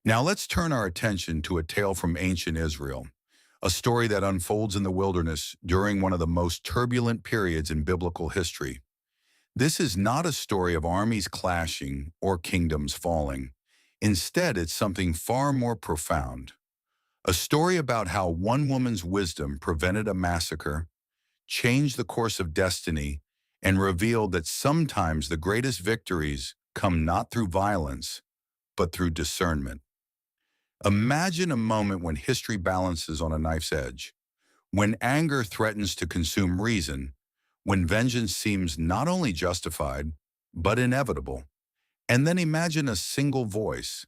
Now let's turn our attention to a tale from ancient Israel, a story that unfolds in the wilderness during one of the most turbulent periods in biblical history. This is not a story of armies clashing or kingdoms falling. Instead, it's something far more profound. A story about how one woman's wisdom prevented a massacre, changed the course of destiny, and revealed that sometimes the greatest victories come not through violence, but through discernment. Imagine a moment when history balances on a knife's edge, when anger threatens to consume reason, when vengeance seems not only justified, but inevitable. And then imagine a single voice,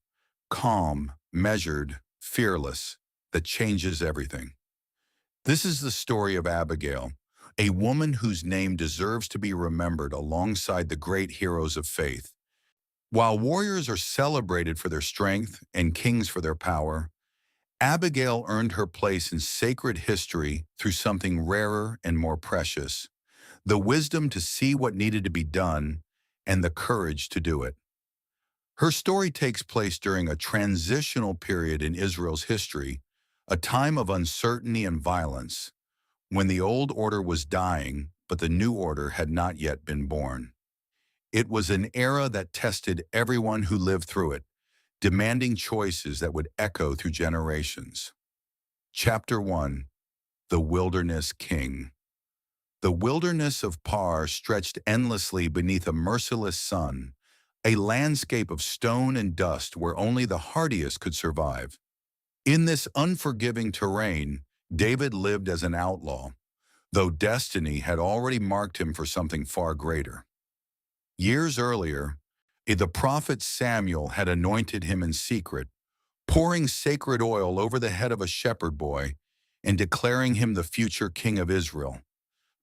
calm, measured, fearless, that changes everything. This is the story of Abigail, a woman whose name deserves to be remembered alongside the great heroes of faith. While warriors are celebrated for their strength and kings for their power, Abigail earned her place in sacred history through something rarer and more precious: the wisdom to see what needed to be done and the courage to do it. Her story takes place during a transitional period in Israel's history, a time of uncertainty and violence, when the old order was dying, but the new order had not yet been born. It was an era that tested everyone who lived through it, demanding choices that would echo through generations. Chapter 1: The Wilderness King. The wilderness of Par stretched endlessly beneath a merciless sun, a landscape of stone and dust where only the hardiest could survive. In this unforgiving terrain, David lived as an outlaw, though destiny had already marked him for something far greater. Years earlier, the prophet Samuel had anointed him in secret, pouring sacred oil over the head of a shepherd boy and declaring him the future king of Israel.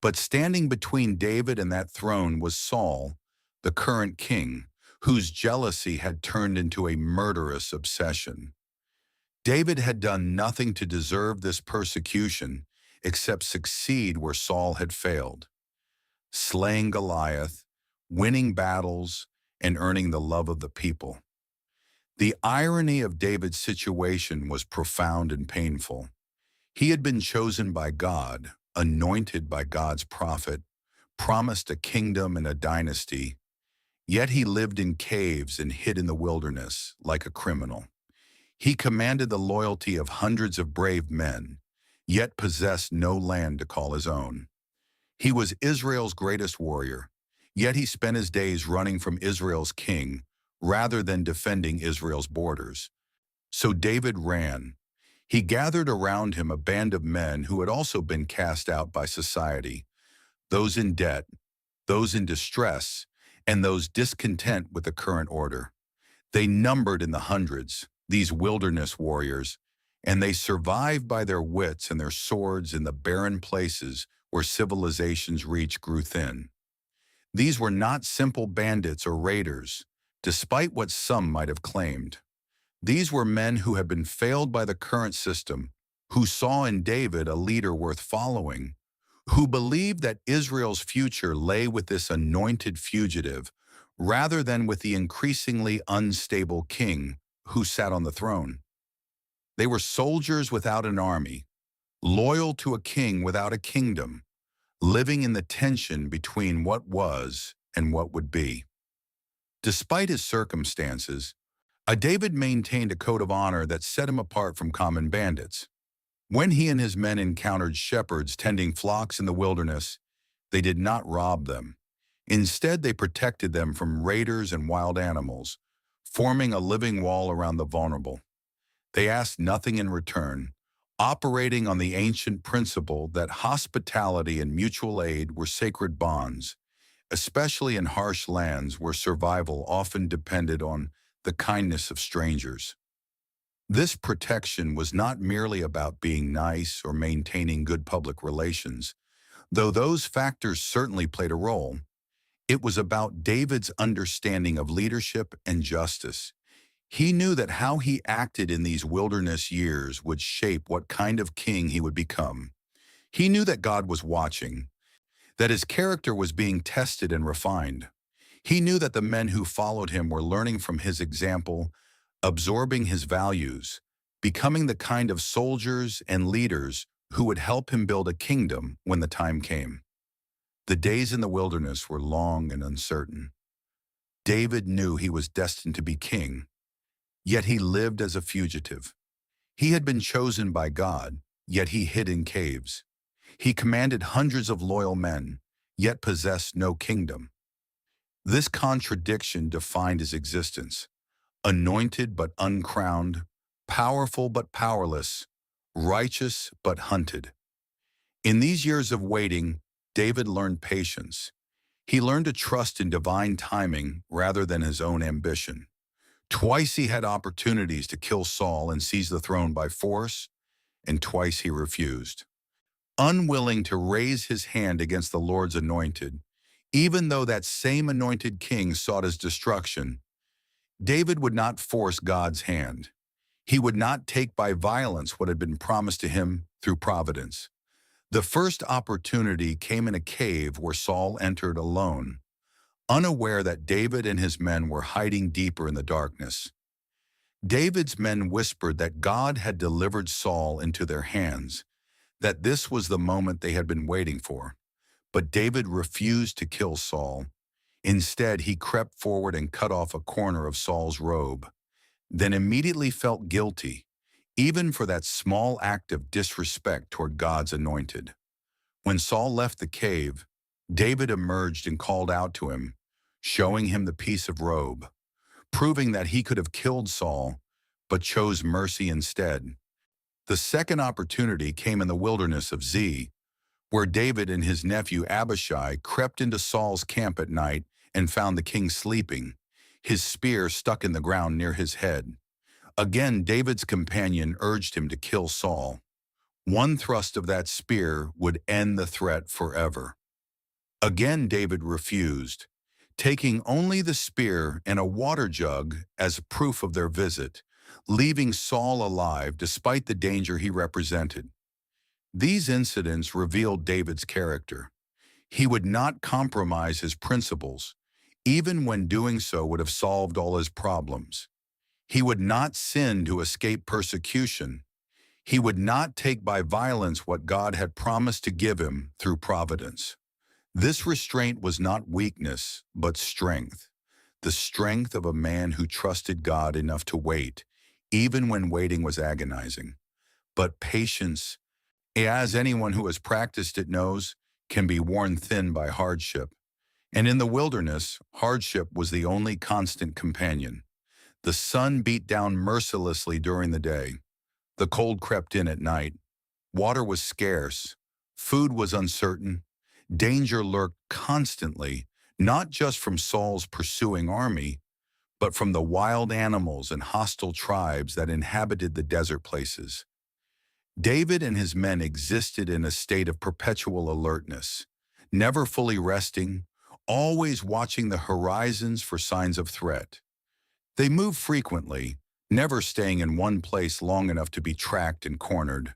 But standing between David and that throne was Saul, the current king, whose jealousy had turned into a murderous obsession. David had done nothing to deserve this persecution except succeed where Saul had failed, slaying Goliath, winning battles, and earning the love of the people. The irony of David's situation was profound and painful. He had been chosen by God, anointed by God's prophet, promised a kingdom and a dynasty, yet he lived in caves and hid in the wilderness like a criminal. He commanded the loyalty of hundreds of brave men, yet possessed no land to call his own. He was Israel's greatest warrior, yet he spent his days running from Israel's king rather than defending Israel's borders. So David ran. He gathered around him a band of men who had also been cast out by society, those in debt, those in distress, and those discontent with the current order. They numbered in the hundreds, these wilderness warriors, and they survived by their wits and their swords in the barren places where civilization's reach grew thin. These were not simple bandits or raiders, despite what some might have claimed. These were men who had been failed by the current system, who saw in David a leader worth following, who believed that Israel's future lay with this anointed fugitive rather than with the increasingly unstable king who sat on the throne. They were soldiers without an army, loyal to a king without a kingdom, living in the tension between what was and what would be. Despite his circumstances, David maintained a code of honor that set him apart from common bandits. When he and his men encountered shepherds tending flocks in the wilderness, they did not rob them. Instead, they protected them from raiders and wild animals, forming a living wall around the vulnerable. They asked nothing in return, operating on the ancient principle that hospitality and mutual aid were sacred bonds, especially in harsh lands where survival often depended on the kindness of strangers. This protection was not merely about being nice or maintaining good public relations, though those factors certainly played a role. It was about David's understanding of leadership and justice. He knew that how he acted in these wilderness years would shape what kind of king he would become. He knew that God was watching, that his character was being tested and refined. He knew that the men who followed him were learning from his example, absorbing his values, becoming the kind of soldiers and leaders who would help him build a kingdom when the time came. The days in the wilderness were long and uncertain. David knew he was destined to be king, yet he lived as a fugitive. He had been chosen by God, yet he hid in caves. He commanded hundreds of loyal men, yet possessed no kingdom. This contradiction defined his existence: anointed but uncrowned, powerful but powerless, righteous but hunted. In these years of waiting, David learned patience. He learned to trust in divine timing rather than his own ambition. Twice he had opportunities to kill Saul and seize the throne by force, and twice he refused. Unwilling to raise his hand against the Lord's anointed, even though that same anointed king sought his destruction, David would not force God's hand. He would not take by violence what had been promised to him through providence. The first opportunity came in a cave where Saul entered alone, unaware that David and his men were hiding deeper in the darkness. David's men whispered that God had delivered Saul into their hands, that this was the moment they had been waiting for. But David refused to kill Saul. Instead, he crept forward and cut off a corner of Saul's robe, then immediately felt guilty, even for that small act of disrespect toward God's anointed. When Saul left the cave, David emerged and called out to him, showing him the piece of robe, proving that he could have killed Saul, but chose mercy instead. The second opportunity came in the wilderness of Ziph, where David and his nephew Abishai crept into Saul's camp at night and found the king sleeping, his spear stuck in the ground near his head. Again, David's companion urged him to kill Saul. One thrust of that spear would end the threat forever. Again, David refused, taking only the spear and a water jug as proof of their visit, leaving Saul alive despite the danger he represented. These incidents revealed David's character. He would not compromise his principles, even when doing so would have solved all his problems. He would not sin to escape persecution. He would not take by violence what God had promised to give him through providence. This restraint was not weakness, but strength. The strength of a man who trusted God enough to wait, even when waiting was agonizing. But patience, as anyone who has practiced it knows, can be worn thin by hardship. And in the wilderness, hardship was the only constant companion. The sun beat down mercilessly during the day. The cold crept in at night. Water was scarce. Food was uncertain. Danger lurked constantly, not just from Saul's pursuing army, but from the wild animals and hostile tribes that inhabited the desert places. David and his men existed in a state of perpetual alertness, never fully resting, always watching the horizons for signs of threat. They moved frequently, never staying in one place long enough to be tracked and cornered.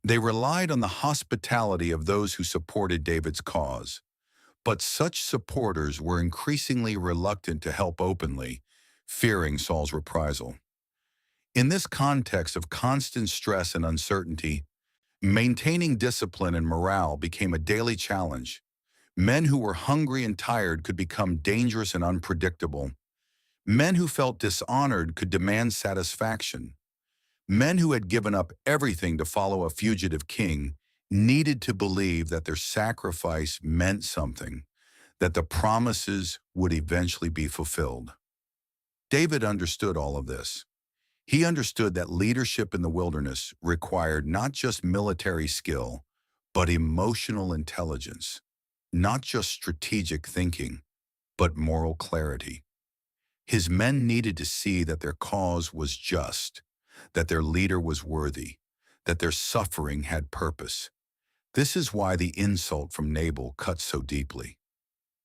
They relied on the hospitality of those who supported David's cause. But such supporters were increasingly reluctant to help openly, fearing Saul's reprisal. In this context of constant stress and uncertainty, maintaining discipline and morale became a daily challenge. Men who were hungry and tired could become dangerous and unpredictable. Men who felt dishonored could demand satisfaction. Men who had given up everything to follow a fugitive king needed to believe that their sacrifice meant something, that the promises would eventually be fulfilled. David understood all of this. He understood that leadership in the wilderness required not just military skill, but emotional intelligence, not just strategic thinking, but moral clarity. His men needed to see that their cause was just, that their leader was worthy, that their suffering had purpose. This is why the insult from Nabal cut so deeply.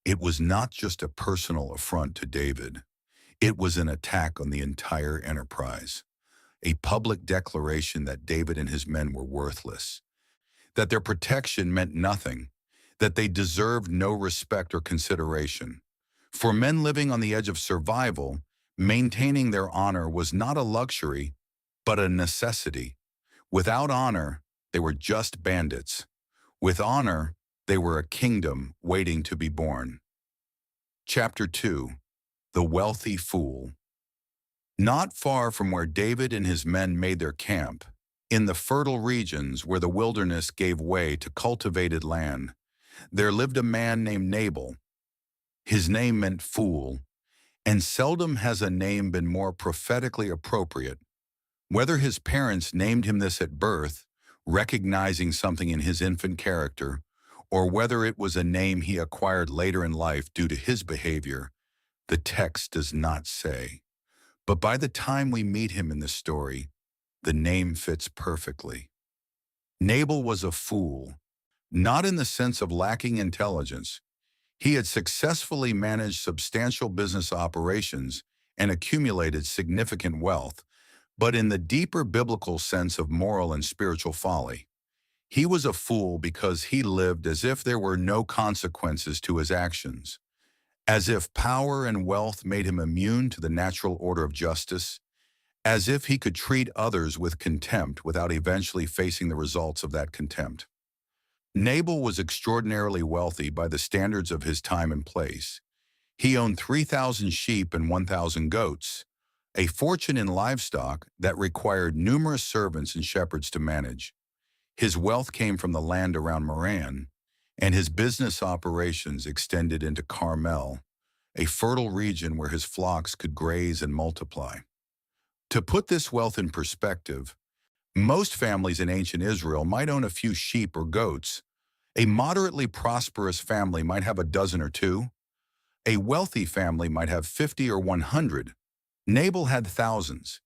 It was not just a personal affront to David. It was an attack on the entire enterprise, a public declaration that David and his men were worthless, that their protection meant nothing, that they deserved no respect or consideration. For men living on the edge of survival, Maintaining their honor was not a luxury, but a necessity. Without honor, they were just bandits. With honor, they were a kingdom waiting to be born. Chapter 2. The Wealthy Fool. Not far from where David and his men made their camp, in the fertile regions where the wilderness gave way to cultivated land, there lived a man named Nabal. His name meant fool, and seldom has a name been more prophetically appropriate. Whether his parents named him this at birth, recognizing something in his infant character, or whether it was a name he acquired later in life due to his behavior, the text does not say. But by the time we meet him in the story, the name fits perfectly. Nabal was a fool, not in the sense of lacking intelligence. He had successfully managed substantial business operations and accumulated significant wealth, but in the deeper biblical sense of moral and spiritual folly. He was a fool because he lived as if there were no consequences to his actions, as if power and wealth made him immune to the natural order of justice, as if he could treat others with contempt without eventually facing the results of that contempt. Nabal was extraordinarily wealthy by the standards of his time and place. He owned 3,000 sheep and 1,000 goats, a fortune in livestock that required numerous servants and shepherds to manage. His wealth came from the land around Moran, and his business operations extended into Carmel, a fertile region where his flocks could graze and multiply. To put this wealth in perspective, most families in ancient Israel might own a few sheep or goats. A moderately prosperous family might have a dozen or two. A wealthy family might have 50 or 100. Nabal had thousands.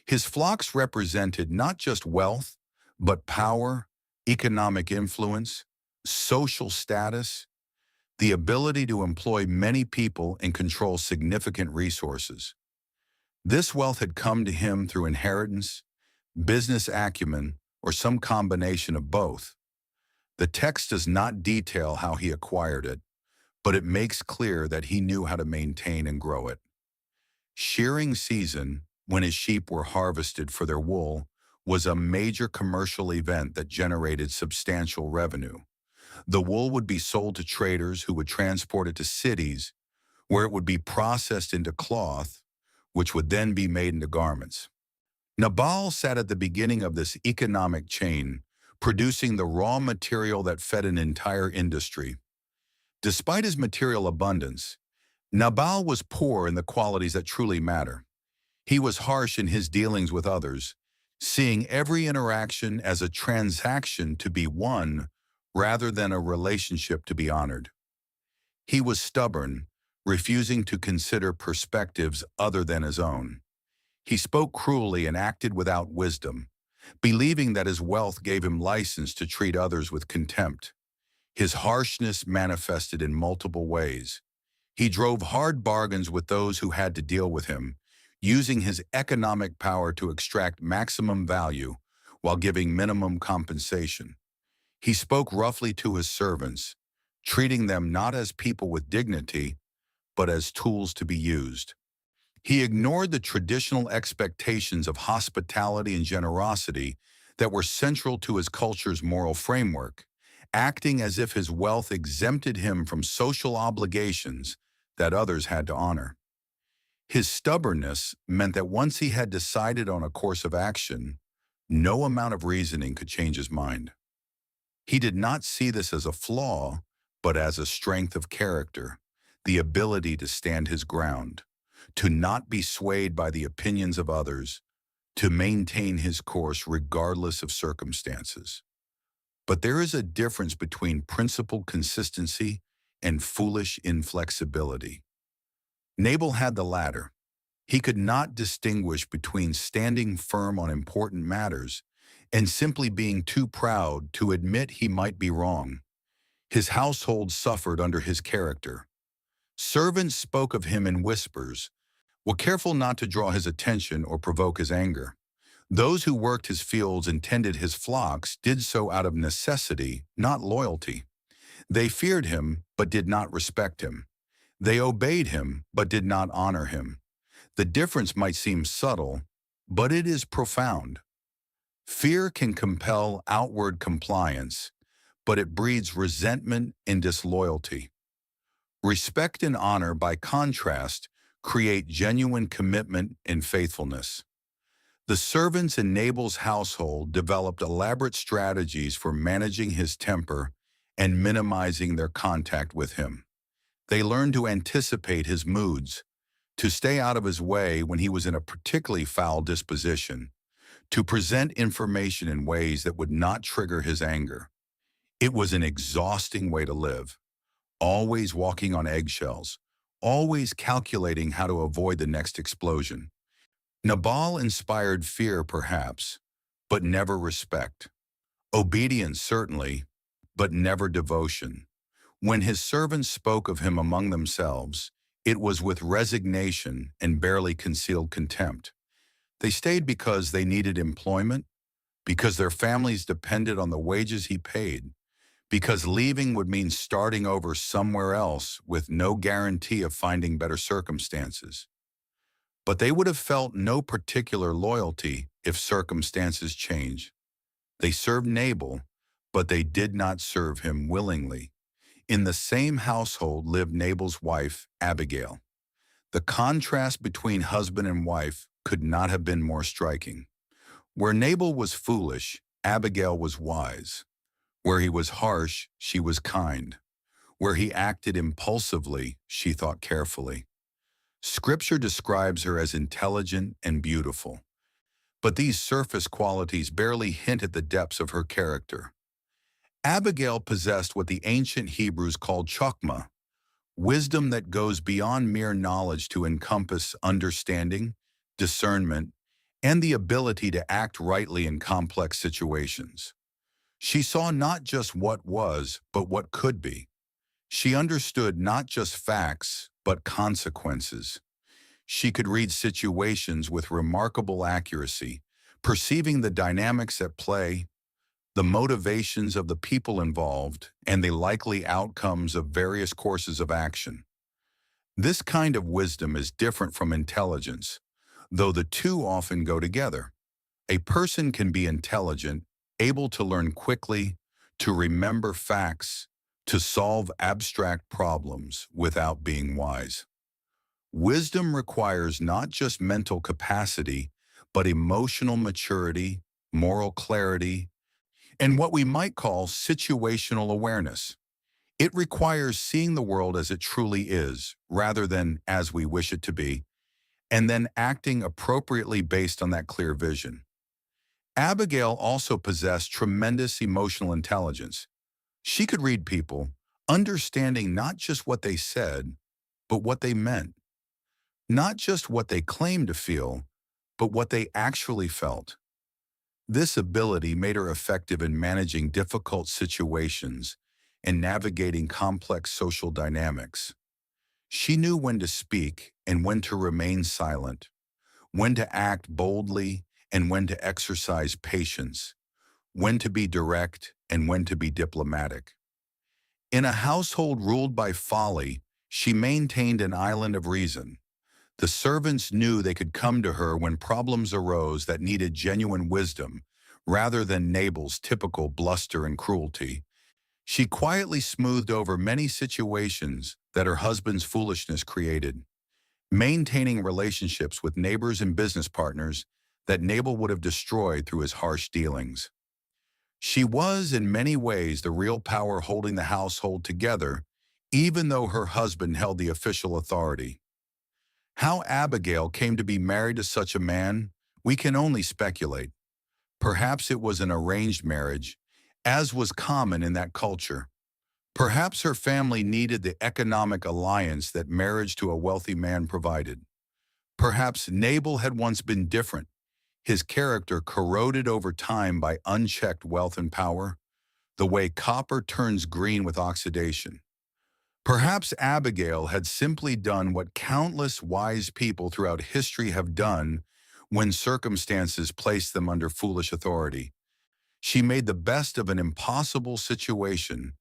His flocks represented not just wealth, but power, economic influence, social status, the ability to employ many people and control significant resources. This wealth had come to him through inheritance, business acumen, or some combination of both. The text does not detail how he acquired it, but it makes clear that he knew how to maintain and grow it. Shearing season, when his sheep were harvested for their wool, was a major commercial event that generated substantial revenue. The wool would be sold to traders who would transport it to cities, where it would be processed into cloth, which would then be made into garments. Nabal sat at the beginning of this economic chain, producing the raw material that fed an entire industry. Despite his material abundance, Nabal was poor in the qualities that truly matter. He was harsh in his dealings with others, seeing every interaction as a transaction to be won rather than a relationship to be honored. He was stubborn, refusing to consider perspectives other than his own. He spoke cruelly and acted without wisdom, believing that his wealth gave him license to treat others with contempt. His harshness manifested in multiple ways. He drove hard bargains with those who had to deal with him, using his economic power to extract maximum value while giving minimum compensation. He spoke roughly to his servants, treating them not as people with dignity, but as tools to be used. He ignored the traditional expectations of hospitality and generosity that were central to his culture's moral framework, acting as if his wealth exempted him from social obligations that others had to honor. His stubbornness meant that once he had decided on a course of action, no amount of reasoning could change his mind. He did not see this as a flaw, but as a strength of character, the ability to stand his ground, to not be swayed by the opinions of others, to maintain his course regardless of circumstances. But there is a difference between principled consistency and foolish inflexibility. Nabal had the latter. He could not distinguish between standing firm on important matters and simply being too proud to admit he might be wrong. His household suffered under his character. Servants spoke of him in whispers, were careful not to draw his attention or provoke his anger. Those who worked his fields and tended his flocks did so out of necessity, not loyalty. They feared him, but did not respect him. They obeyed him, but did not honor him. The difference might seem subtle, but it is profound. Fear can compel outward compliance, but it breeds resentment and disloyalty. Respect and honor, by contrast, create genuine commitment and faithfulness. The servants in Nabal's household developed elaborate strategies for managing his temper and minimizing their contact with him. They learned to anticipate his moods, to stay out of his way when he was in a particularly foul disposition, to present information in ways that would not trigger his anger. It was an exhausting way to live, always walking on eggshells, always calculating how to avoid the next explosion. Nabal inspired fear, perhaps, but never respect. Obedience, certainly, but never devotion. When his servants spoke of him among themselves, it was with resignation and barely concealed contempt. They stayed because they needed employment, because their families depended on the wages he paid, because leaving would mean starting over somewhere else with no guarantee of finding better circumstances. But they would have felt no particular loyalty if circumstances changed. They served Nabal, but they did not serve him willingly. In the same household lived Nabal's wife, Abigail. The contrast between husband and wife could not have been more striking. Where Nabal was foolish, Abigail was wise. Where he was harsh, she was kind. Where he acted impulsively, she thought carefully. Scripture describes her as intelligent and beautiful, but these surface qualities barely hint at the depths of her character. Abigail possessed what the ancient Hebrews called chokmah, wisdom that goes beyond mere knowledge to encompass understanding, discernment, and the ability to act rightly in complex situations. She saw not just what was, but what could be. She understood not just facts, but consequences. She could read situations with remarkable accuracy, perceiving the dynamics at play, the motivations of the people involved, and the likely outcomes of various courses of action. This kind of wisdom is different from intelligence, though the two often go together. A person can be intelligent, able to learn quickly, to remember facts, to solve abstract problems without being wise. Wisdom requires not just mental capacity, but emotional maturity, moral clarity, and what we might call situational awareness. It requires seeing the world as it truly is, rather than as we wish it to be, and then acting appropriately based on that clear vision. Abigail also possessed tremendous emotional intelligence. She could read people, understanding not just what they said, but what they meant. Not just what they claimed to feel, but what they actually felt. This ability made her effective in managing difficult situations and navigating complex social dynamics. She knew when to speak and when to remain silent, when to act boldly and when to exercise patience, when to be direct and when to be diplomatic. In a household ruled by folly, she maintained an island of reason. The servants knew they could come to her when problems arose that needed genuine wisdom, rather than Nabal's typical bluster and cruelty. She quietly smoothed over many situations that her husband's foolishness created, maintaining relationships with neighbors and business partners that Nabal would have destroyed through his harsh dealings. She was, in many ways, the real power holding the household together, even though her husband held the official authority. How Abigail came to be married to such a man, we can only speculate. Perhaps it was an arranged marriage, as was common in that culture. Perhaps her family needed the economic alliance that marriage to a wealthy man provided. Perhaps Nabal had once been different, his character corroded over time by unchecked wealth and power, the way copper turns green with oxidation. Perhaps Abigail had simply done what countless wise people throughout history have done when circumstances placed them under foolish authority. She made the best of an impossible situation,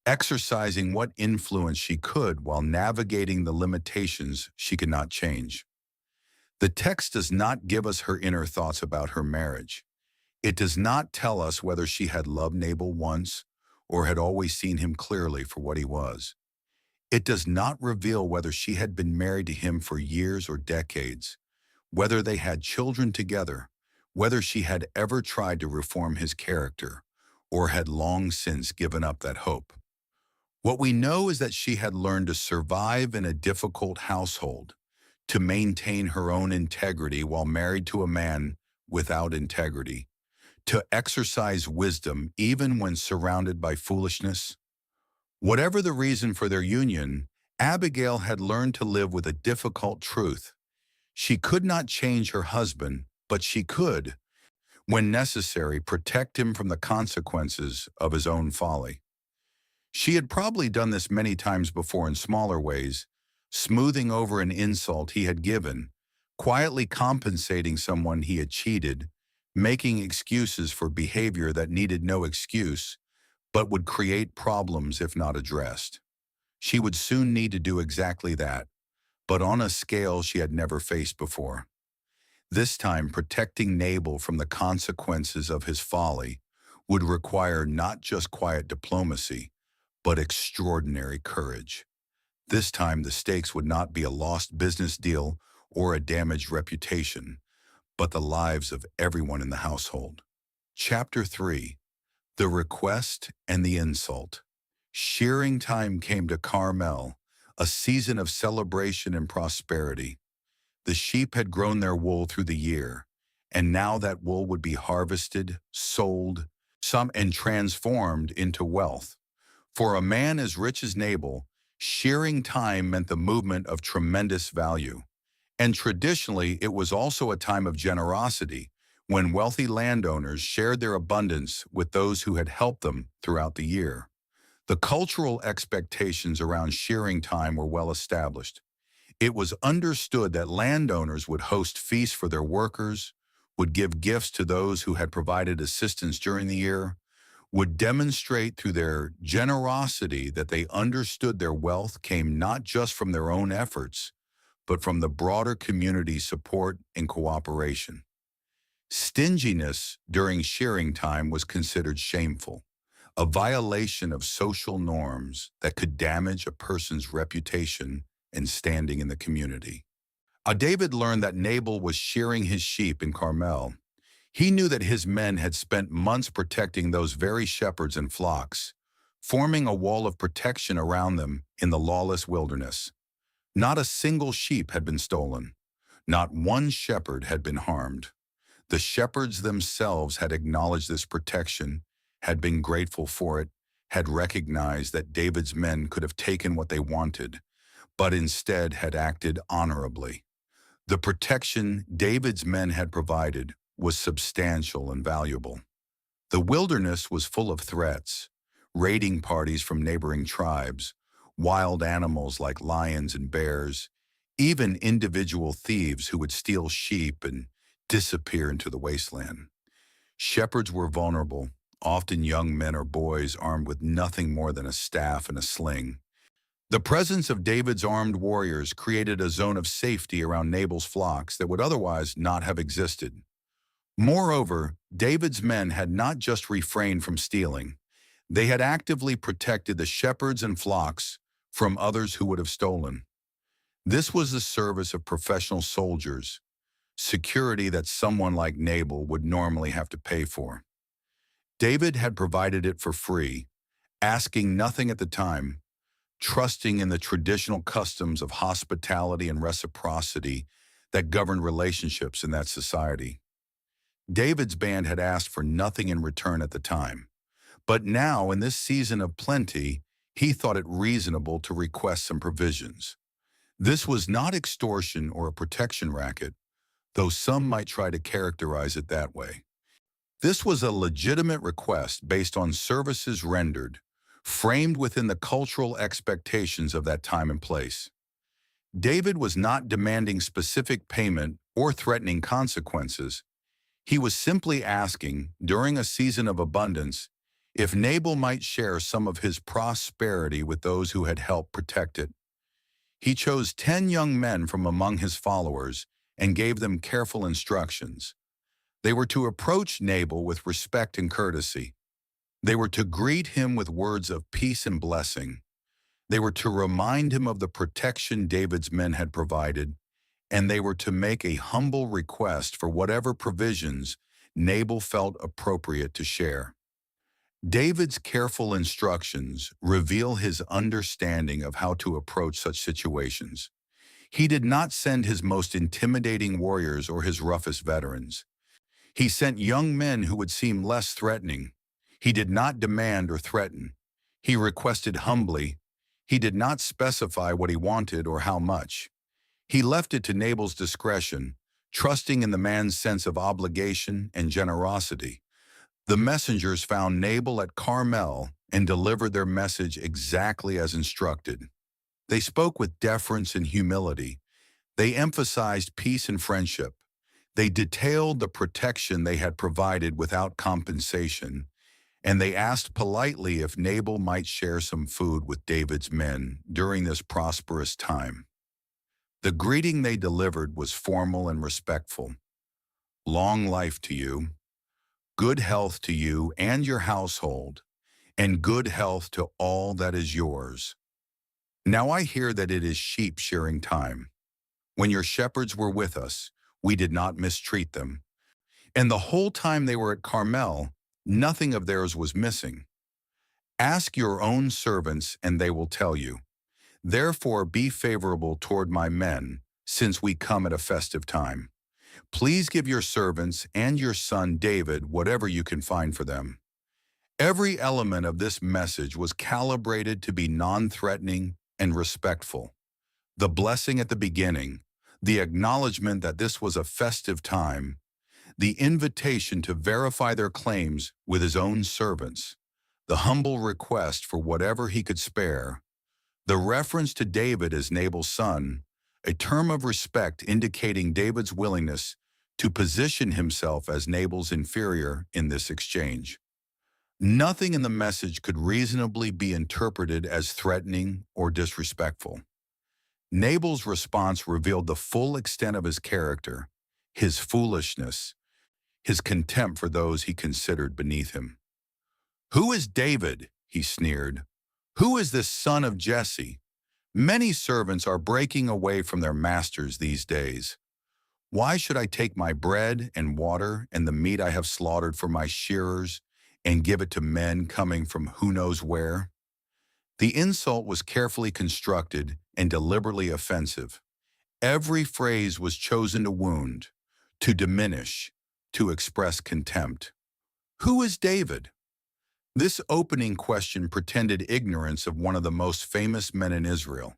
exercising what influence she could while navigating the limitations she could not change. The text does not give us her inner thoughts about her marriage. It does not tell us whether she had loved Nabal once or had always seen him clearly for what he was. It does not reveal whether she had been married to him for years or decades, whether they had children together, whether she had ever tried to reform his character, or had long since given up that hope. What we know is that she had learned to survive in a difficult household, to maintain her own integrity while married to a man without integrity, to exercise wisdom even when surrounded by foolishness. Whatever the reason for their union, Abigail had learned to live with a difficult truth. She could not change her husband, but she could, when necessary, protect him from the consequences of his own folly. She had probably done this many times before in smaller ways, smoothing over an insult he had given, quietly compensating someone he had cheated, making excuses for behavior that needed no excuse, but would create problems if not addressed. She would soon need to do exactly that, but on a scale she had never faced before. This time, protecting Nabal from the consequences of his folly would require not just quiet diplomacy, but extraordinary courage. This time, the stakes would not be a lost business deal or a damaged reputation, but the lives of everyone in the household. Chapter 3. The Request and the Insult. Shearing time came to Carmel, a season of celebration and prosperity. The sheep had grown their wool through the year, and now that wool would be harvested, sold, some and transformed into wealth. For a man as rich as Nabal, shearing time meant the movement of tremendous value. And traditionally, it was also a time of generosity, when wealthy landowners shared their abundance with those who had helped them throughout the year. The cultural expectations around shearing time were well established. It was understood that landowners would host feasts for their workers, would give gifts to those who had provided assistance during the year, would demonstrate through their generosity that they understood their wealth came not just from their own efforts, but from the broader community's support and cooperation. Stinginess during shearing time was considered shameful, a violation of social norms that could damage a person's reputation and standing in the community. David learned that Nabal was shearing his sheep in Carmel. He knew that his men had spent months protecting those very shepherds and flocks, forming a wall of protection around them in the lawless wilderness. Not a single sheep had been stolen. Not one shepherd had been harmed. The shepherds themselves had acknowledged this protection, had been grateful for it, had recognized that David's men could have taken what they wanted, but instead had acted honorably. The protection David's men had provided was substantial and valuable. The wilderness was full of threats, raiding parties from neighboring tribes, wild animals like lions and bears, even individual thieves who would steal sheep and disappear into the wasteland. Shepherds were vulnerable, often young men or boys armed with nothing more than a staff and a sling. The presence of David's armed warriors created a zone of safety around Nabal's flocks that would otherwise not have existed. Moreover, David's men had not just refrained from stealing. They had actively protected the shepherds and flocks from others who would have stolen. This was the service of professional soldiers, security that someone like Nabal would normally have to pay for. David had provided it for free, asking nothing at the time, trusting in the traditional customs of hospitality and reciprocity that governed relationships in that society. David's band had asked for nothing in return at the time, but now, in this season of plenty, he thought it reasonable to request some provisions. This was not extortion or a protection racket, though some might try to characterize it that way. This was a legitimate request based on services rendered, framed within the cultural expectations of that time and place. David was not demanding specific payment or threatening consequences. He was simply asking, during a season of abundance, if Nabal might share some of his prosperity with those who had helped protect it. He chose 10 young men from among his followers and gave them careful instructions. They were to approach Nabal with respect and courtesy. They were to greet him with words of peace and blessing. They were to remind him of the protection David's men had provided, and they were to make a humble request for whatever provisions Nabal felt appropriate to share. David's careful instructions reveal his understanding of how to approach such situations. He did not send his most intimidating warriors or his roughest veterans. He sent young men who would seem less threatening. He did not demand or threaten. He requested humbly. He did not specify what he wanted or how much. He left it to Nabal's discretion, trusting in the man's sense of obligation and generosity. The messengers found Nabal at Carmel and delivered their message exactly as instructed. They spoke with deference and humility. They emphasized peace and friendship. They detailed the protection they had provided without compensation, and they asked politely if Nabal might share some food with David's men during this prosperous time. The greeting they delivered was formal and respectful. Long life to you, good health to you and your household, and good health to all that is yours. Now I hear that it is sheep shearing time. When your shepherds were with us, we did not mistreat them. And the whole time they were at Carmel, nothing of theirs was missing. Ask your own servants, and they will tell you. Therefore be favorable toward my men, since we come at a festive time. Please give your servants and your son David whatever you can find for them. Every element of this message was calibrated to be non-threatening and respectful. The blessing at the beginning, the acknowledgement that this was a festive time, the invitation to verify their claims with his own servants, the humble request for whatever he could spare, the reference to David as Nabal's son, a term of respect indicating David's willingness to position himself as Nabal's inferior in this exchange. Nothing in the message could reasonably be interpreted as threatening or disrespectful. Nabal's response revealed the full extent of his character, his foolishness, his contempt for those he considered beneath him. "Who is David?" he sneered. "Who is this son of Jesse? Many servants are breaking away from their masters these days. Why should I take my bread and water and the meat I have slaughtered for my shearers and give it to men coming from who knows where?" The insult was carefully constructed and deliberately offensive. Every phrase was chosen to wound, to diminish, to express contempt. Who is David? This opening question pretended ignorance of one of the most famous men in Israel.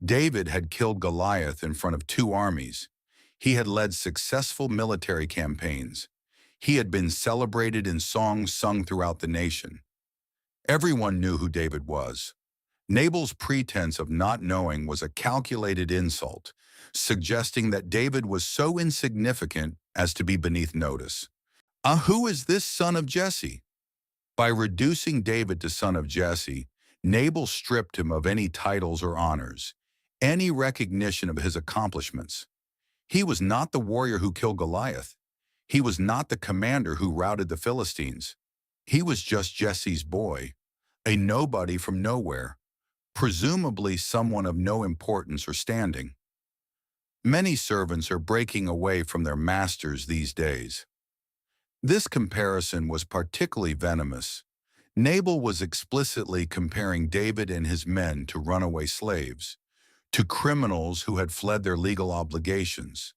David had killed Goliath in front of two armies. He had led successful military campaigns. He had been celebrated in songs sung throughout the nation. Everyone knew who David was. Nabal's pretense of not knowing was a calculated insult, suggesting that David was so insignificant as to be beneath notice. Who is this son of Jesse? By reducing David to son of Jesse, Nabal stripped him of any titles or honors, any recognition of his accomplishments. He was not the warrior who killed Goliath. He was not the commander who routed the Philistines. He was just Jesse's boy, a nobody from nowhere, presumably someone of no importance or standing. Many servants are breaking away from their masters these days. This comparison was particularly venomous. Nabal was explicitly comparing David and his men to runaway slaves, to criminals who had fled their legal obligations,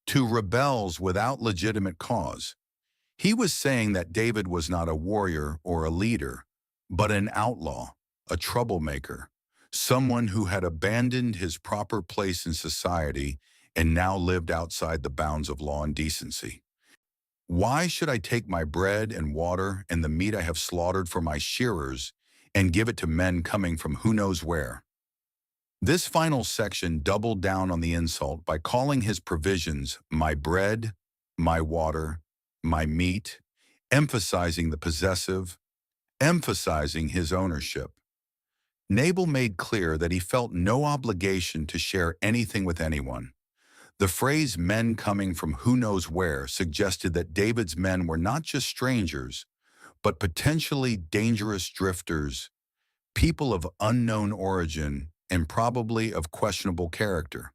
to rebels without legitimate cause. He was saying that David was not a warrior or a leader, but an outlaw, a troublemaker, someone who had abandoned his proper place in society and now lived outside the bounds of law and decency. Why should I take my bread and water and the meat I have slaughtered for my shearers and give it to men coming from who knows where? This final section doubled down on the insult by calling his provisions my bread, my water, my meat, emphasizing the possessive, emphasizing his ownership. Nabal made clear that he felt no obligation to share anything with anyone. The phrase men coming from who knows where suggested that David's men were not just strangers, but potentially dangerous drifters, people of unknown origin and probably of questionable character.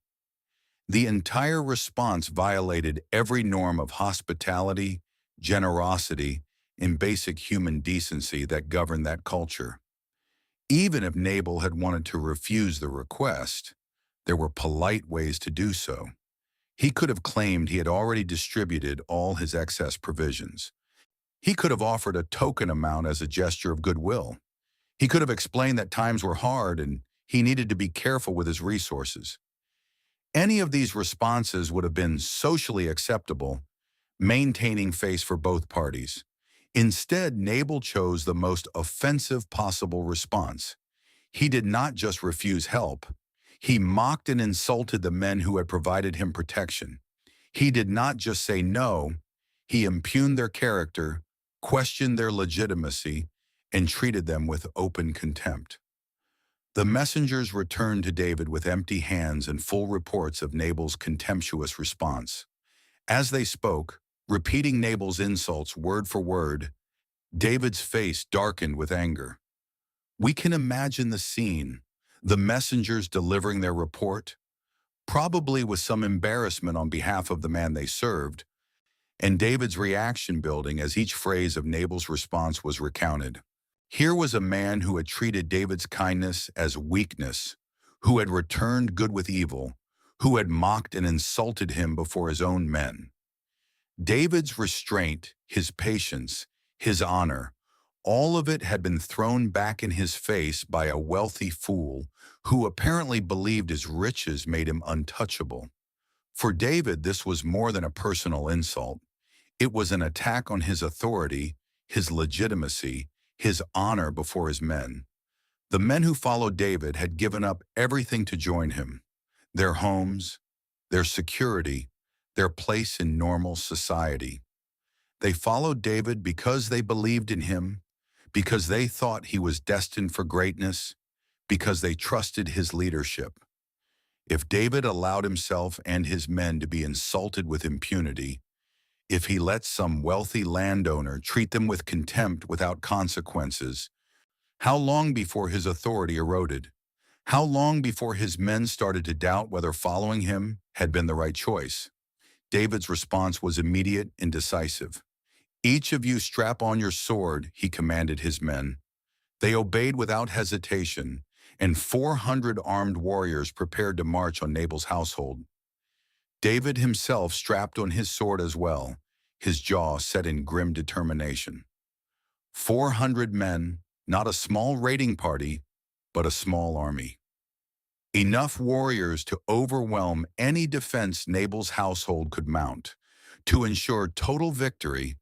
The entire response violated every norm of hospitality, generosity, and basic human decency that governed that culture. Even if Nabal had wanted to refuse the request, there were polite ways to do so. He could have claimed he had already distributed all his excess provisions. He could have offered a token amount as a gesture of goodwill. He could have explained that times were hard and he needed to be careful with his resources. Any of these responses would have been socially acceptable, maintaining face for both parties. Instead, Nabal chose the most offensive possible response. He did not just refuse help. He mocked and insulted the men who had provided him protection. He did not just say no, he impugned their character, questioned their legitimacy, and treated them with open contempt. The messengers returned to David with empty hands and full reports of Nabal's contemptuous response. As they spoke, repeating Nabal's insults word for word, David's face darkened with anger. We can imagine the scene, the messengers delivering their report, probably with some embarrassment on behalf of the man they served, and David's reaction building as each phrase of Nabal's response was recounted. Here was a man who had treated David's kindness as weakness, who had returned good with evil, who had mocked and insulted him before his own men. David's restraint, his patience, his honor, all of it had been thrown back in his face by a wealthy fool who apparently believed his riches made him untouchable. For David, this was more than a personal insult. It was an attack on his authority, his legitimacy, his honor before his men. The men who followed David had given up everything to join him, their homes, their security, their place in normal society. They followed David because they believed in him, because they thought he was destined for greatness, because they trusted his leadership. If David allowed himself and his men to be insulted with impunity, if he let some wealthy landowner treat them with contempt without consequences, how long before his authority eroded? How long before his men started to doubt whether following him had been the right choice? David's response was immediate and decisive. Each of you strap on your sword, he commanded his men. They obeyed without hesitation, and 400 armed warriors prepared to march on Nabal's household. David himself strapped on his sword as well, his jaw set in grim determination. 400 men, not a small raiding party, but a small army. Enough warriors to overwhelm any defense Nabal's household could mount, to ensure total victory,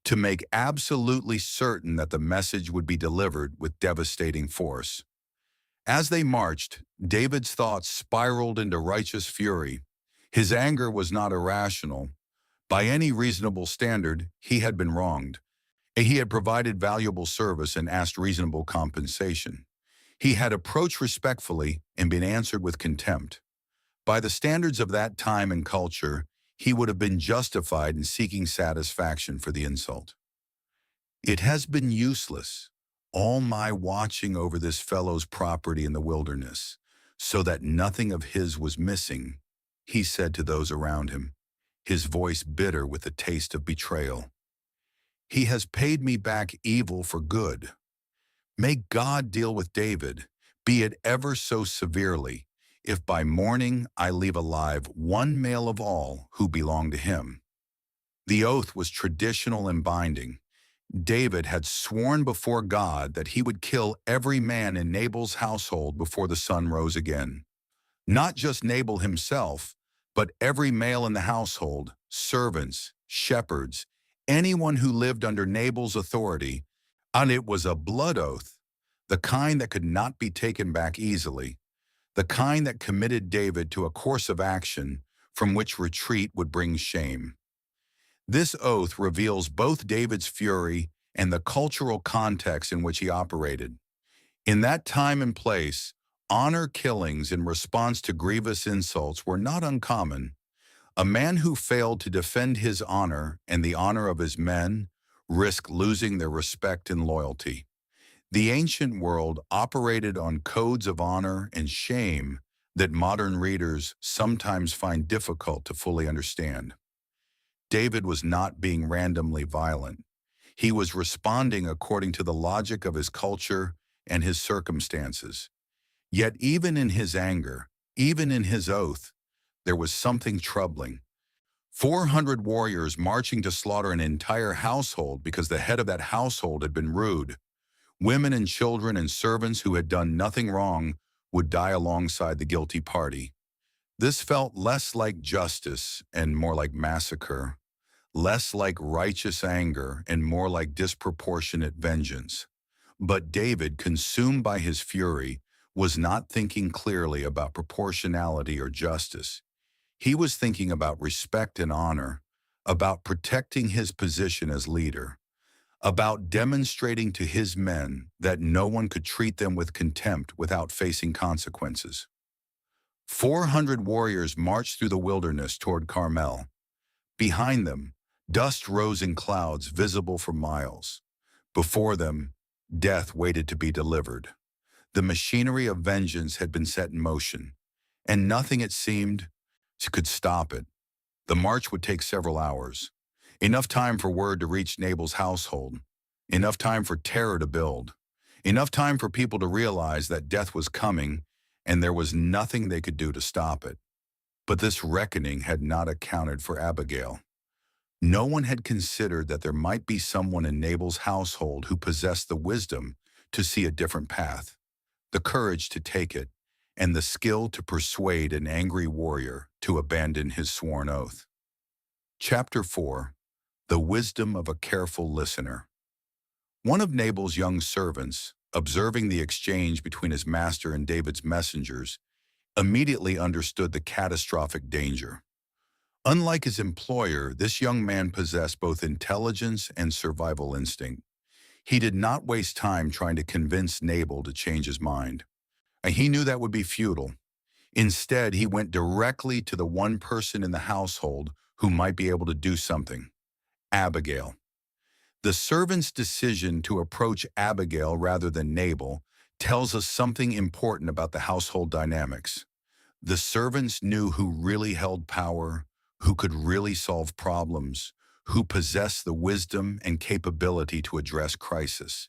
to make absolutely certain that the message would be delivered with devastating force. As they marched, David's thoughts spiraled into righteous fury. His anger was not irrational. By any reasonable standard, he had been wronged. He had provided valuable service and asked reasonable compensation. He had approached respectfully and been answered with contempt. By the standards of that time and culture, he would have been justified in seeking satisfaction for the insult. It has been useless, all my watching over this fellow's property in the wilderness, so that nothing of his was missing, he said to those around him, his voice bitter with the taste of betrayal. He has paid me back evil for good. May God deal with David, be it ever so severely, if by morning I leave alive one male of all who belong to him. The oath was traditional and binding. David had sworn before God that he would kill every man in Nabal's household before the sun rose again. Not just Nabal himself, but every male in the household, servants, shepherds, anyone who lived under Nabal's authority, and it was a blood oath, the kind that could not be taken back easily, the kind that committed David to a course of action from which retreat would bring shame. This oath reveals both David's fury and the cultural context in which he operated. In that time and place, honor killings in response to grievous insults were not uncommon. A man who failed to defend his honor and the honor of his men risked losing their respect and loyalty. The ancient world operated on codes of honor and shame that modern readers sometimes find difficult to fully understand. David was not being randomly violent. He was responding according to the logic of his culture and his circumstances. Yet even in his anger, even in his oath, there was something troubling. 400 warriors marching to slaughter an entire household because the head of that household had been rude. Women and children and servants who had done nothing wrong would die alongside the guilty party. This felt less like justice and more like massacre, less like righteous anger and more like disproportionate vengeance. But David, consumed by his fury, was not thinking clearly about proportionality or justice. He was thinking about respect and honor, about protecting his position as leader, about demonstrating to his men that no one could treat them with contempt without facing consequences. 400 warriors marched through the wilderness toward Carmel. Behind them, dust rose in clouds visible for miles. Before them, death waited to be delivered. The machinery of vengeance had been set in motion, and nothing, it seemed, could stop it. The march would take several hours. Enough time for word to reach Nabal's household. Enough time for terror to build. Enough time for people to realize that death was coming and there was nothing they could do to stop it. But this reckoning had not accounted for Abigail. No one had considered that there might be someone in Nabal's household who possessed the wisdom to see a different path, the courage to take it, and the skill to persuade an angry warrior to abandon his sworn oath. Chapter 4. The Wisdom of a Careful Listener. One of Nabal's young servants, observing the exchange between his master and David's messengers, immediately understood the catastrophic danger. Unlike his employer, this young man possessed both intelligence and survival instinct. He did not waste time trying to convince Nabal to change his mind. He knew that would be futile. Instead, he went directly to the one person in the household who might be able to do something: Abigail. The servant's decision to approach Abigail rather than Nabal tells us something important about the household dynamics. The servants knew who really held power, who could really solve problems, who possessed the wisdom and capability to address crisis.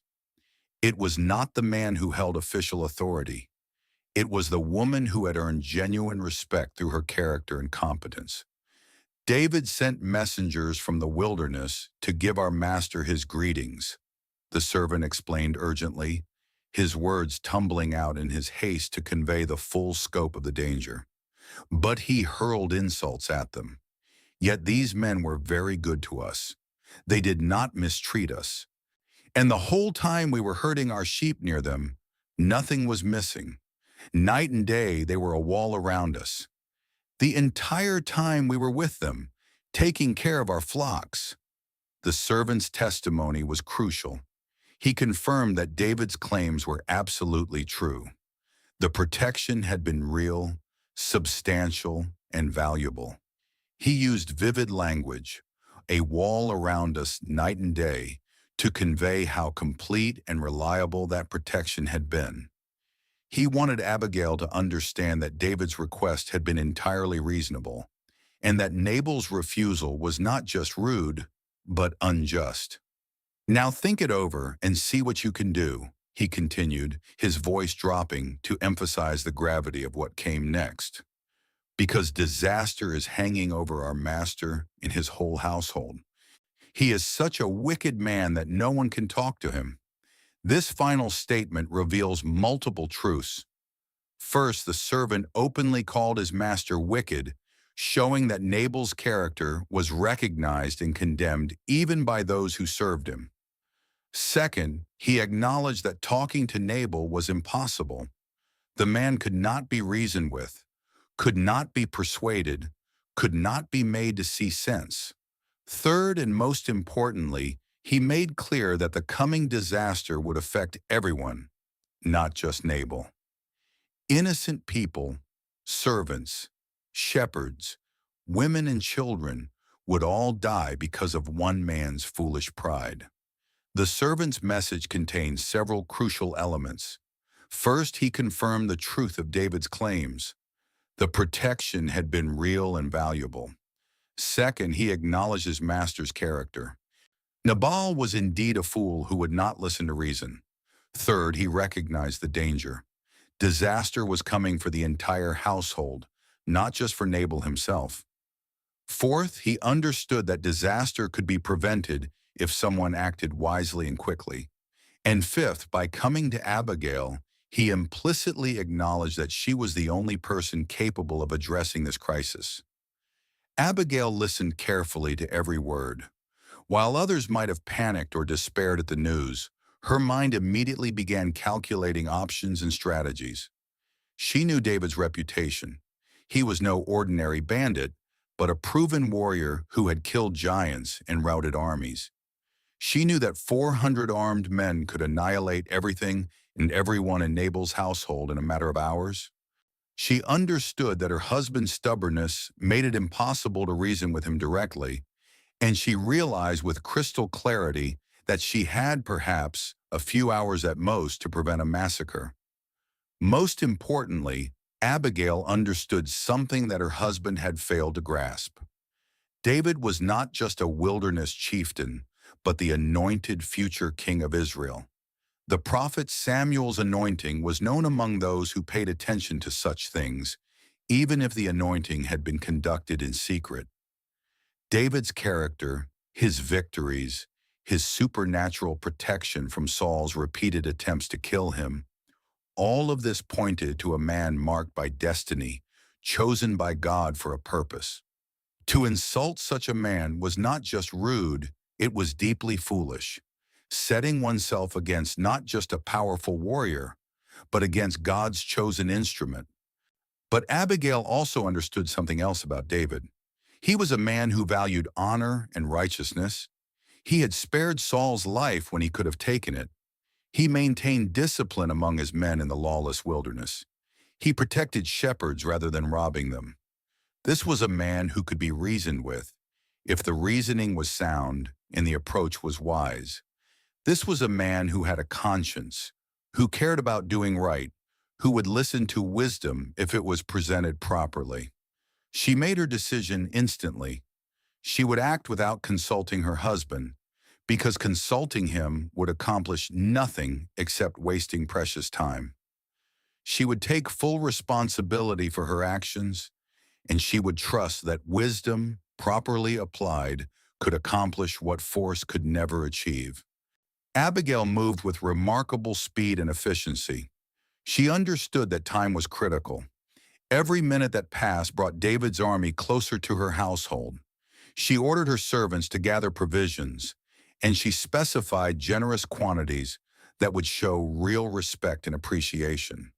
It was not the man who held official authority. It was the woman who had earned genuine respect through her character and competence. David sent messengers from the wilderness to give our master his greetings, the servant explained urgently, his words tumbling out in his haste to convey the full scope of the danger. But he hurled insults at them. Yet these men were very good to us. They did not mistreat us. And the whole time we were herding our sheep near them, nothing was missing. Night and day they were a wall around us. The entire time we were with them, taking care of our flocks. The servant's testimony was crucial. He confirmed that David's claims were absolutely true. The protection had been real, substantial, and valuable. He used vivid language, a wall around us night and day, to convey how complete and reliable that protection had been. He wanted Abigail to understand that David's request had been entirely reasonable, and that Nabal's refusal was not just rude, but unjust. "Now think it over and see what you can do," he continued, his voice dropping to emphasize the gravity of what came next. "Because disaster is hanging over our master and his whole household. He is such a wicked man that no one can talk to him." This final statement reveals multiple truths. First, the servant openly called his master wicked, showing that Nabal's character was recognized and condemned even by those who served him. Second, he acknowledged that talking to Nabal was impossible. The man could not be reasoned with, could not be persuaded, could not be made to see sense. Third, and most importantly, he made clear that the coming disaster would affect everyone, not just Nabal. Innocent people, servants, shepherds, women and children would all die because of one man's foolish pride. The servant's message contains several crucial elements. First, he confirmed the truth of David's claims. The protection had been real and valuable. Second, he acknowledged his master's character. Nabal was indeed a fool who would not listen to reason. Third, he recognized the danger. Disaster was coming for the entire household, not just for Nabal himself. Fourth, he understood that disaster could be prevented if someone acted wisely and quickly. And fifth, by coming to Abigail, he implicitly acknowledged that she was the only person capable of addressing this crisis. Abigail listened carefully to every word. While others might have panicked or despaired at the news, her mind immediately began calculating options and strategies. She knew David's reputation. He was no ordinary bandit, but a proven warrior who had killed giants and routed armies. She knew that 400 armed men could annihilate everything and everyone in Nabal's household in a matter of hours. She understood that her husband's stubbornness made it impossible to reason with him directly, and she realized with crystal clarity that she had perhaps a few hours at most to prevent a massacre. Most importantly, Abigail understood something that her husband had failed to grasp. David was not just a wilderness chieftain, but the anointed future king of Israel. The prophet Samuel's anointing was known among those who paid attention to such things, even if the anointing had been conducted in secret. David's character, his victories, his supernatural protection from Saul's repeated attempts to kill him, all of this pointed to a man marked by destiny, chosen by God for a purpose. To insult such a man was not just rude, it was deeply foolish, setting oneself against not just a powerful warrior, but against God's chosen instrument. But Abigail also understood something else about David. He was a man who valued honor and righteousness. He had spared Saul's life when he could have taken it. He maintained discipline among his men in the lawless wilderness. He protected shepherds rather than robbing them. This was a man who could be reasoned with, if the reasoning was sound and the approach was wise. This was a man who had a conscience, who cared about doing right, who would listen to wisdom if it was presented properly. She made her decision instantly. She would act without consulting her husband, because consulting him would accomplish nothing except wasting precious time. She would take full responsibility for her actions, and she would trust that wisdom, properly applied, could accomplish what force could never achieve. Abigail moved with remarkable speed and efficiency. She understood that time was critical. Every minute that passed brought David's army closer to her household. She ordered her servants to gather provisions, and she specified generous quantities that would show real respect and appreciation.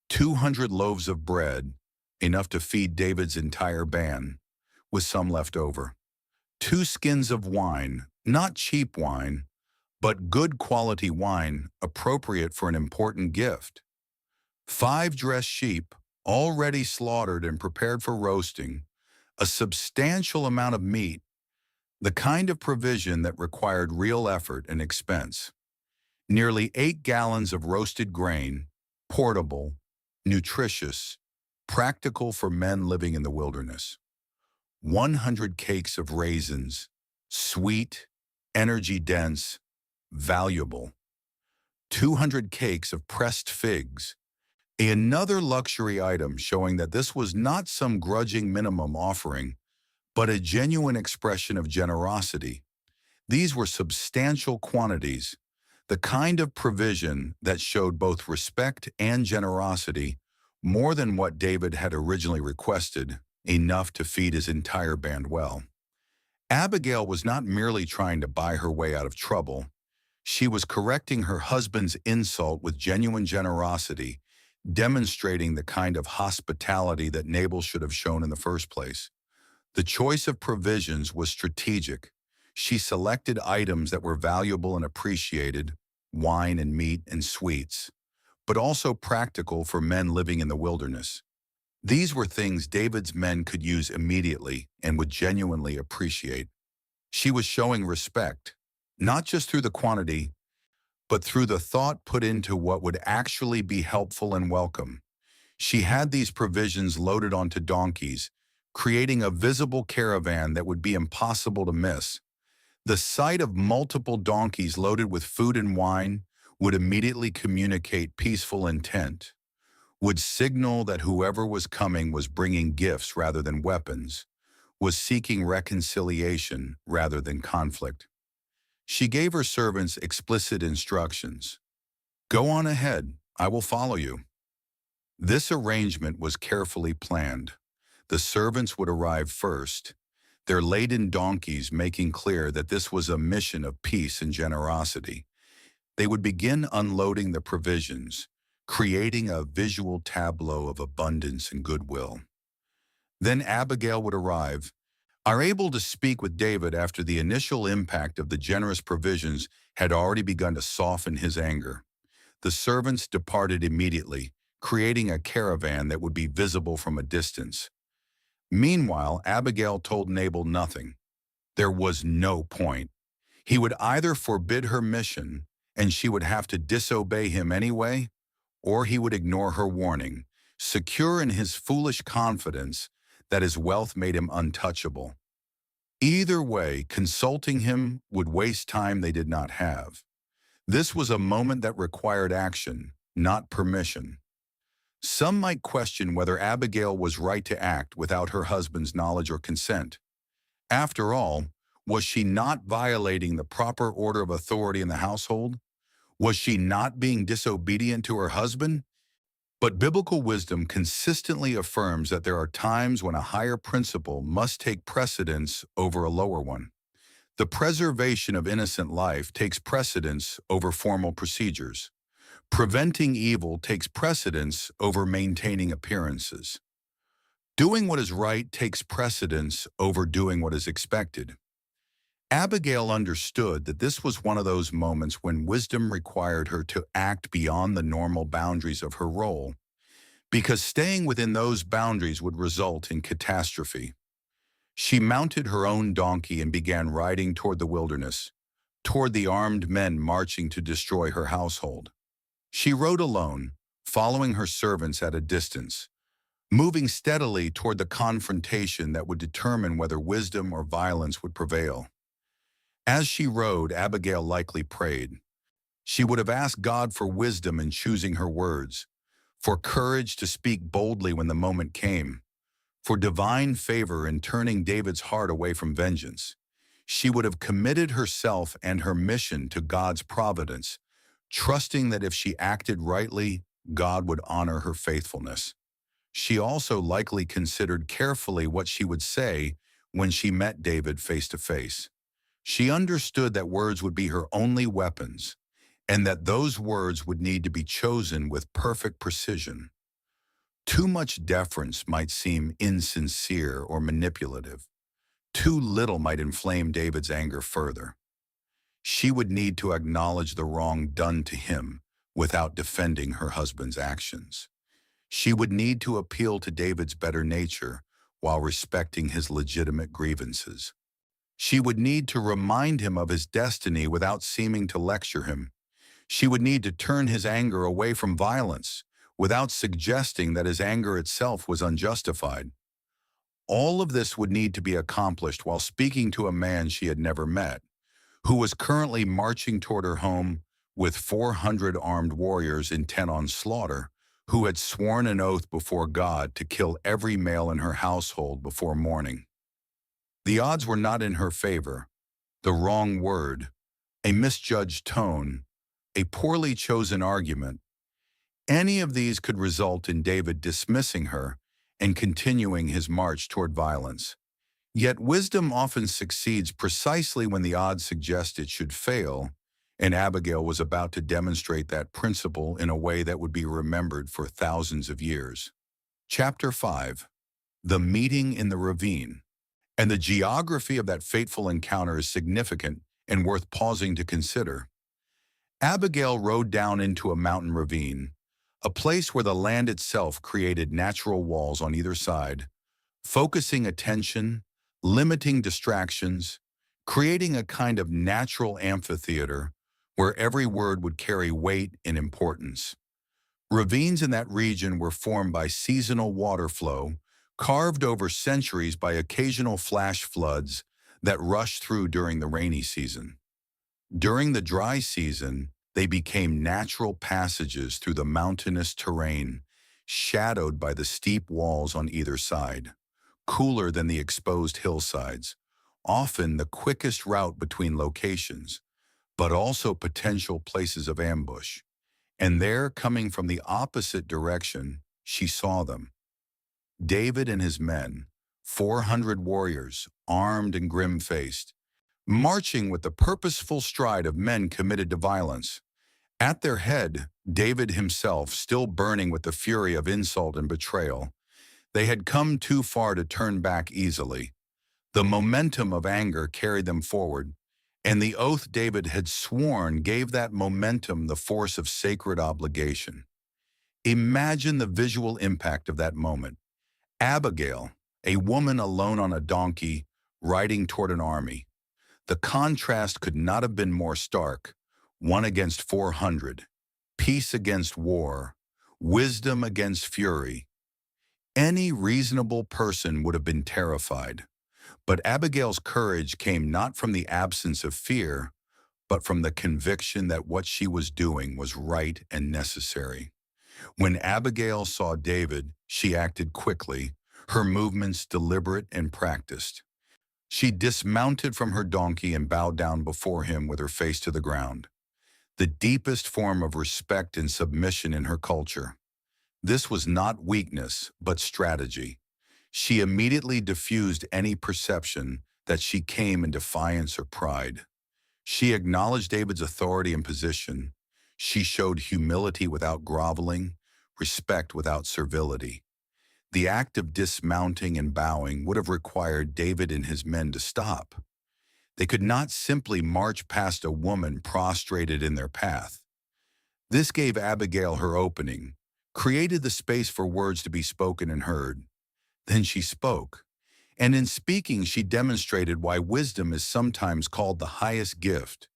200 loaves of bread, enough to feed David's entire band, with some left over. 2 skins of wine, not cheap wine, but good quality wine appropriate for an important gift. 5 dressed sheep, already slaughtered and prepared for roasting, a substantial amount of meat, the kind of provision that required real effort and expense. Nearly 8 gallons of roasted grain, portable, nutritious, practical for men living in the wilderness. 100 cakes of raisins, sweet, energy-dense, valuable. 200 cakes of pressed figs, another luxury item showing that this was not some grudging minimum offering, but a genuine expression of generosity. These were substantial quantities, the kind of provision that showed both respect and generosity, more than what David had originally requested, enough to feed his entire band well. Abigail was not merely trying to buy her way out of trouble. She was correcting her husband's insult with genuine generosity, demonstrating the kind of hospitality that Nabal should have shown in the first place. The choice of provisions was strategic. She selected items that were valuable and appreciated, wine and meat and sweets, but also practical for men living in the wilderness. These were things David's men could use immediately and would genuinely appreciate. She was showing respect, not just through the quantity, but through the thought put into what would actually be helpful and welcome. She had these provisions loaded onto donkeys, creating a visible caravan that would be impossible to miss. The sight of multiple donkeys loaded with food and wine would immediately communicate peaceful intent, would signal that whoever was coming was bringing gifts rather than weapons, was seeking reconciliation rather than conflict. She gave her servants explicit instructions. Go on ahead, I will follow you. This arrangement was carefully planned. The servants would arrive first, their laden donkeys making clear that this was a mission of peace and generosity. They would begin unloading the provisions, creating a visual tableau of abundance and goodwill. Then Abigail would arrive, are able to speak with David after the initial impact of the generous provisions had already begun to soften his anger. The servants departed immediately, creating a caravan that would be visible from a distance. Meanwhile, Abigail told Nabal nothing. There was no point. He would either forbid her mission, and she would have to disobey him anyway, or he would ignore her warning, secure in his foolish confidence that his wealth made him untouchable. Either way, consulting him would waste time they did not have. This was a moment that required action, not permission. Some might question whether Abigail was right to act without her husband's knowledge or consent. After all, was she not violating the proper order of authority in the household? Was she not being disobedient to her husband? But biblical wisdom consistently affirms that there are times when a higher principle must take precedence over a lower one. The preservation of innocent life takes precedence over formal procedures. Preventing evil takes precedence over maintaining appearances. Doing what is right takes precedence over doing what is expected. Abigail understood that this was one of those moments when wisdom required her to act beyond the normal boundaries of her role, because staying within those boundaries would result in catastrophe. She mounted her own donkey and began riding toward the wilderness, toward the armed men marching to destroy her household. She rode alone, following her servants at a distance, moving steadily toward the confrontation that would determine whether wisdom or violence would prevail. As she rode, Abigail likely prayed. She would have asked God for wisdom in choosing her words, for courage to speak boldly when the moment came, for divine favor in turning David's heart away from vengeance. She would have committed herself and her mission to God's providence, trusting that if she acted rightly, God would honor her faithfulness. She also likely considered carefully what she would say when she met David face to face. She understood that words would be her only weapons, and that those words would need to be chosen with perfect precision. Too much deference might seem insincere or manipulative. Too little might inflame David's anger further. She would need to acknowledge the wrong done to him without defending her husband's actions. She would need to appeal to David's better nature while respecting his legitimate grievances. She would need to remind him of his destiny without seeming to lecture him. She would need to turn his anger away from violence without suggesting that his anger itself was unjustified. All of this would need to be accomplished while speaking to a man she had never met, who was currently marching toward her home with 400 armed warriors intent on slaughter, who had sworn an oath before God to kill every male in her household before morning. The odds were not in her favor. The wrong word, a misjudged tone, a poorly chosen argument, any of these could result in David dismissing her and continuing his march toward violence. Yet wisdom often succeeds precisely when the odds suggest it should fail, and Abigail was about to demonstrate that principle in a way that would be remembered for thousands of years. Chapter 5. The Meeting in the Ravine. And the geography of that fateful encounter is significant and worth pausing to consider. Abigail rode down into a mountain ravine, a place where the land itself created natural walls on either side, focusing attention, limiting distractions, creating a kind of natural amphitheater where every word would carry weight and importance. Ravines in that region were formed by seasonal water flow, carved over centuries by occasional flash floods that rushed through during the rainy season. During the dry season, they became natural passages through the mountainous terrain, shadowed by the steep walls on either side, cooler than the exposed hillsides, often the quickest route between locations, but also potential places of ambush. And there, coming from the opposite direction, she saw them. David and his men, 400 warriors, armed and grim-faced, marching with the purposeful stride of men committed to violence. At their head, David himself, still burning with the fury of insult and betrayal. They had come too far to turn back easily. The momentum of anger carried them forward, and the oath David had sworn gave that momentum the force of sacred obligation. Imagine the visual impact of that moment. Abigail, a woman alone on a donkey, riding toward an army. The contrast could not have been more stark. One against 400, peace against war, wisdom against fury. Any reasonable person would have been terrified. But Abigail's courage came not from the absence of fear, but from the conviction that what she was doing was right and necessary. When Abigail saw David, she acted quickly, her movements deliberate and practiced. She dismounted from her donkey and bowed down before him with her face to the ground, the deepest form of respect and submission in her culture. This was not weakness, but strategy. She immediately diffused any perception that she came in defiance or pride. She acknowledged David's authority and position. She showed humility without groveling, respect without servility. The act of dismounting and bowing would have required David and his men to stop. They could not simply march past a woman prostrated in their path. This gave Abigail her opening, created the space for words to be spoken and heard. Then she spoke, and in speaking she demonstrated why wisdom is sometimes called the highest gift,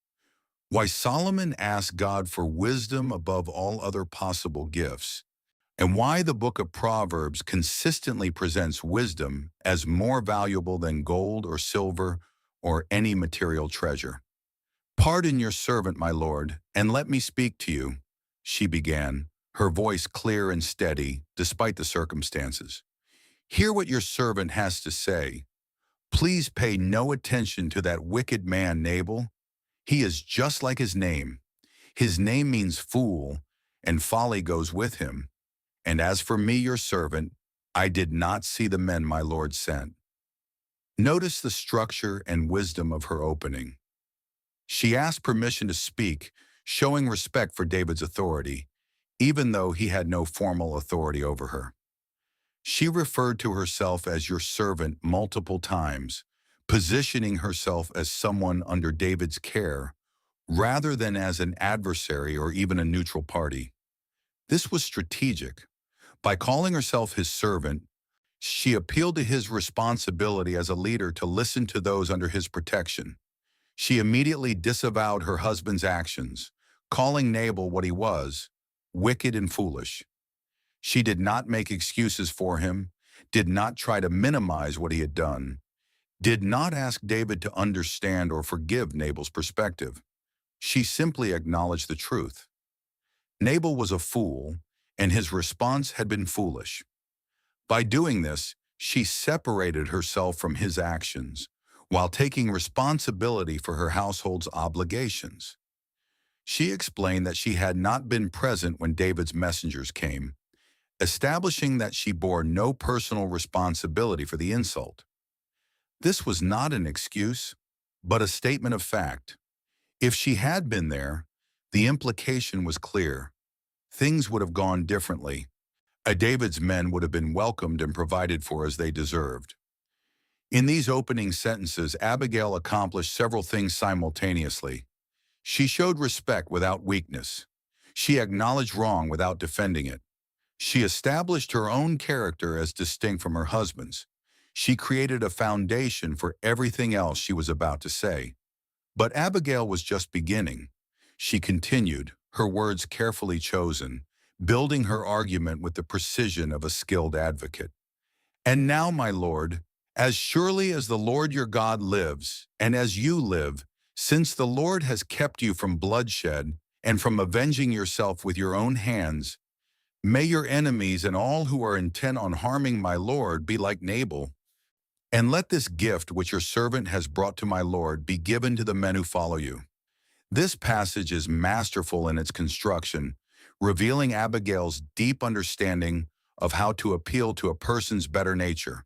why Solomon asked God for wisdom above all other possible gifts, and why the book of Proverbs consistently presents wisdom as more valuable than gold or silver or any material treasure. "Pardon your servant, my lord, and let me speak to you," she began, her voice clear and steady despite the circumstances. "Hear what your servant has to say. Please pay no attention to that wicked man Nabal. He is just like his name. His name means fool, and folly goes with him. And as for me, your servant, I did not see the men my lord sent." Notice the structure and wisdom of her opening. She asked permission to speak, showing respect for David's authority, even though he had no formal authority over her. She referred to herself as your servant multiple times, positioning herself as someone under David's care, rather than as an adversary or even a neutral party. This was strategic. By calling herself his servant, she appealed to his responsibility as a leader to listen to those under his protection. She immediately disavowed her husband's actions, calling Nabal what he was, wicked and foolish. She did not make excuses for him, did not try to minimize what he had done, did not ask David to understand or forgive Nabal's perspective. She simply acknowledged the truth. Nabal was a fool, and his response had been foolish. By doing this, she separated herself from his actions, while taking responsibility for her household's obligations. She explained that she had not been present when David's messengers came, establishing that she bore no personal responsibility for the insult. This was not an excuse, but a statement of fact. If she had been there, the implication was clear. Things would have gone differently. David's men would have been welcomed and provided for as they deserved. In these opening sentences, Abigail accomplished several things simultaneously. She showed respect without weakness. She acknowledged wrong without defending it. She established her own character as distinct from her husband's. She created a foundation for everything else she was about to say. But Abigail was just beginning. She continued, her words carefully chosen, building her argument with the precision of a skilled advocate. And now, my lord, as surely as the Lord your God lives, and as you live, since the Lord has kept you from bloodshed and from avenging yourself with your own hands, may your enemies and all who are intent on harming my lord be like Nabal. And let this gift which your servant has brought to my lord be given to the men who follow you. This passage is masterful in its construction, revealing Abigail's deep understanding of how to appeal to a person's better nature.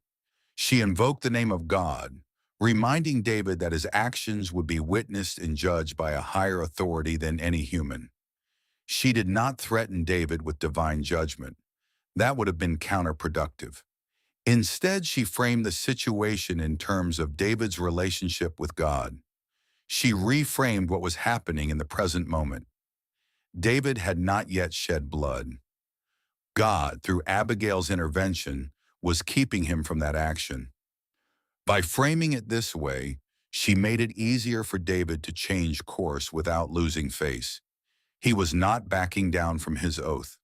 She invoked the name of God, reminding David that his actions would be witnessed and judged by a higher authority than any human. She did not threaten David with divine judgment. That would have been counterproductive. Instead, she framed the situation in terms of David's relationship with God. She reframed what was happening in the present moment. David had not yet shed blood. God, through Abigail's intervention, was keeping him from that action. By framing it this way, she made it easier for David to change course without losing face. He was not backing down from his oath.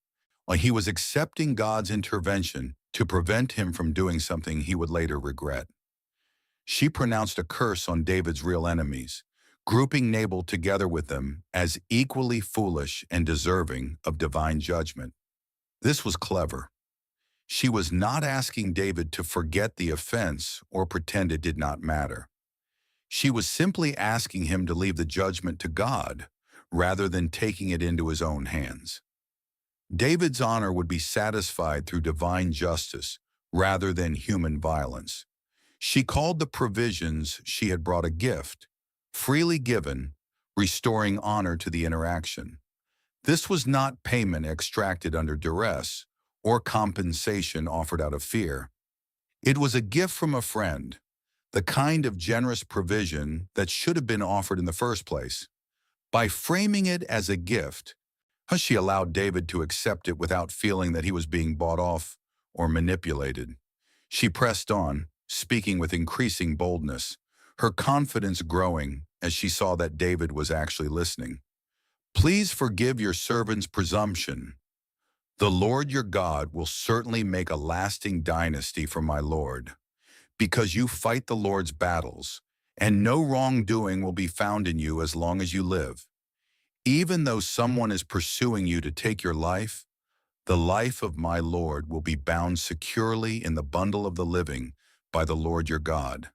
He was accepting God's intervention to prevent him from doing something he would later regret. She pronounced a curse on David's real enemies, grouping Nabal together with them as equally foolish and deserving of divine judgment. This was clever. She was not asking David to forget the offense or pretend it did not matter. She was simply asking him to leave the judgment to God rather than taking it into his own hands. David's honor would be satisfied through divine justice rather than human violence. She called the provisions she had brought a gift, freely given, restoring honor to the interaction. This was not payment extracted under duress or compensation offered out of fear. It was a gift from a friend, the kind of generous provision that should have been offered in the first place. By framing it as a gift, she allowed David to accept it without feeling that he was being bought off or manipulated. She pressed on, speaking with increasing boldness, her confidence growing as she saw that David was actually listening. Please forgive your servant's presumption. The Lord your God will certainly make a lasting dynasty for my Lord, because you fight the Lord's battles, and no wrongdoing will be found in you as long as you live. Even though someone is pursuing you to take your life, the life of my Lord will be bound securely in the bundle of the living by the Lord your God.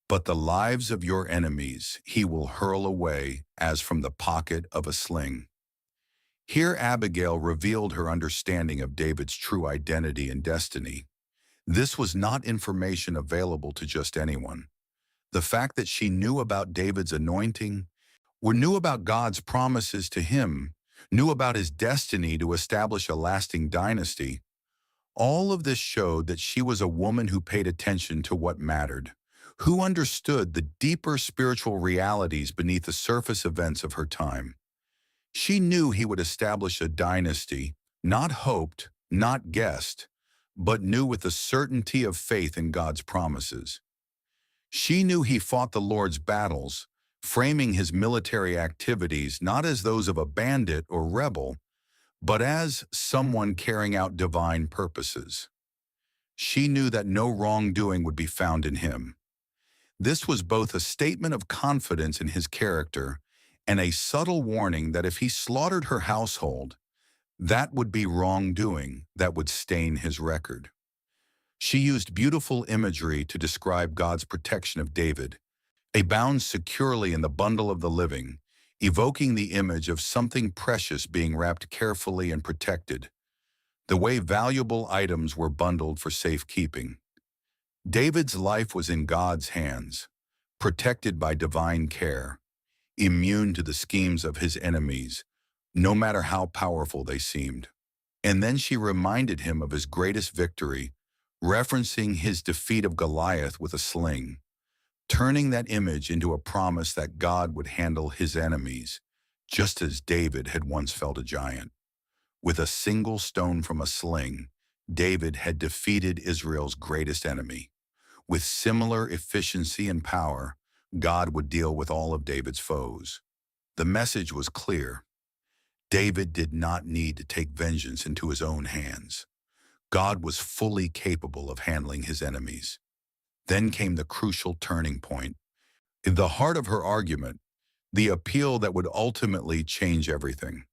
But the lives of your enemies he will hurl away as from the pocket of a sling. Here Abigail revealed her understanding of David's true identity and destiny. This was not information available to just anyone. The fact that she knew about David's anointing, or knew about God's promises to him, knew about his destiny to establish a lasting dynasty, all of this showed that she was a woman who paid attention to what mattered, who understood the deeper spiritual realities beneath the surface events of her time. She knew he would establish a dynasty, not hoped, not guessed, but knew with the certainty of faith in God's promises. She knew he fought the Lord's battles, framing his military activities not as those of a bandit or rebel, but as someone carrying out divine purposes. She knew that no wrongdoing would be found in him. This was both a statement of confidence in his character and a subtle warning that if he slaughtered her household, that would be wrongdoing that would stain his record. She used beautiful imagery to describe God's protection of David, a bound securely in the bundle of the living, evoking the image of something precious being wrapped carefully and protected, the way valuable items were bundled for safekeeping. David's life was in God's hands, protected by divine care, immune to the schemes of his enemies, no matter how powerful they seemed. And then she reminded him of his greatest victory, referencing his defeat of Goliath with a sling, turning that image into a promise that God would handle his enemies, just as David had once felt a giant. With a single stone from a sling, David had defeated Israel's greatest enemy. With similar efficiency and power, God would deal with all of David's foes. The message was clear. David did not need to take vengeance into his own hands. God was fully capable of handling his enemies. Then came the crucial turning point. In the heart of her argument, the appeal that would ultimately change everything.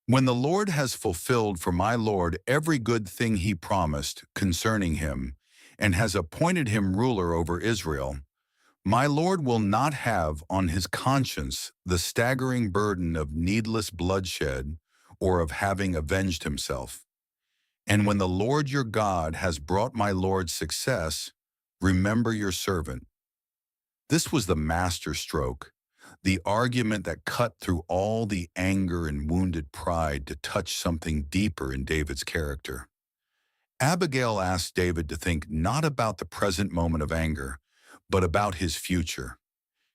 When the Lord has fulfilled for my Lord every good thing he promised concerning him, and has appointed him ruler over Israel, my Lord will not have on his conscience the staggering burden of needless bloodshed or of having avenged himself. And when the Lord your God has brought my Lord success, remember your servant. This was the master stroke, the argument that cut through all the anger and wounded pride to touch something deeper in David's character. Abigail asked David to think not about the present moment of anger, but about his future.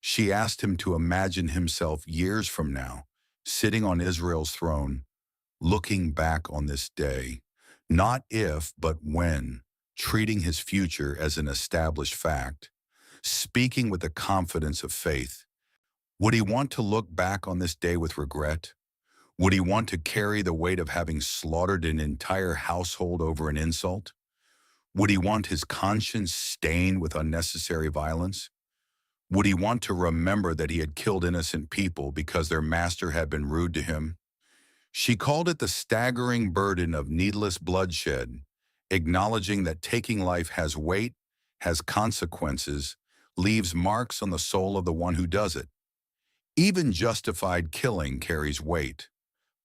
She asked him to imagine himself years from now, sitting on Israel's throne, looking back on this day, not if, but when, treating his future as an established fact, speaking with the confidence of faith. Would he want to look back on this day with regret? Would he want to carry the weight of having slaughtered an entire household over an insult? Would he want his conscience stained with unnecessary violence? Would he want to remember that he had killed innocent people because their master had been rude to him? She called it the staggering burden of needless bloodshed, acknowledging that taking life has weight, has consequences, leaves marks on the soul of the one who does it. Even justified killing carries weight.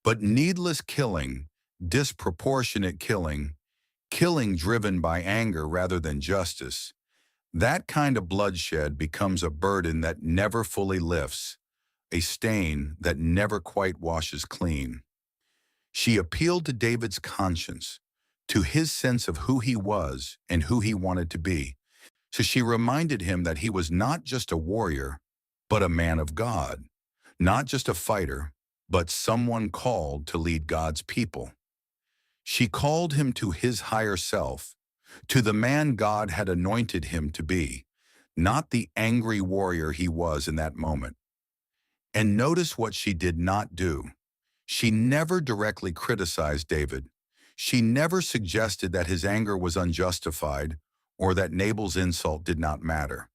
But needless killing, disproportionate killing, killing driven by anger rather than justice, that kind of bloodshed becomes a burden that never fully lifts, a stain that never quite washes clean. She appealed to David's conscience, to his sense of who he was and who he wanted to be. So she reminded him that he was not just a warrior, but a man of God, not just a fighter, but someone called to lead God's people. She called him to his higher self, to the man God had anointed him to be, not the angry warrior he was in that moment. And notice what she did not do. She never directly criticized David. She never suggested that his anger was unjustified or that Nabal's insult did not matter.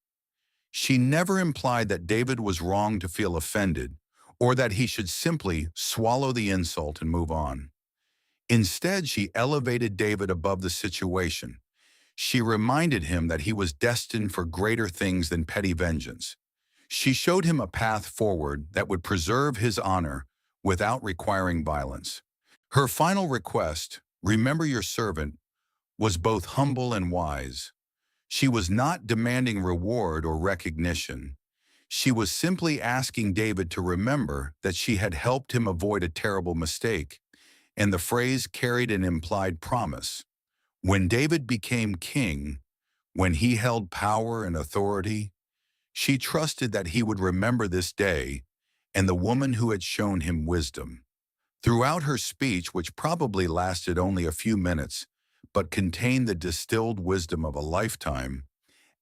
She never implied that David was wrong to feel offended or that he should simply swallow the insult and move on. Instead, she elevated David above the situation. She reminded him that he was destined for greater things than petty vengeance. She showed him a path forward that would preserve his honor without requiring violence. Her final request, remember your servant, was both humble and wise. She was not demanding reward or recognition. She was simply asking David to remember that she had helped him avoid a terrible mistake, and the phrase carried an implied promise. When David became king, when he held power and authority, she trusted that he would remember this day and the woman who had shown him wisdom. Throughout her speech, which probably lasted only a few minutes, but contained the distilled wisdom of a lifetime,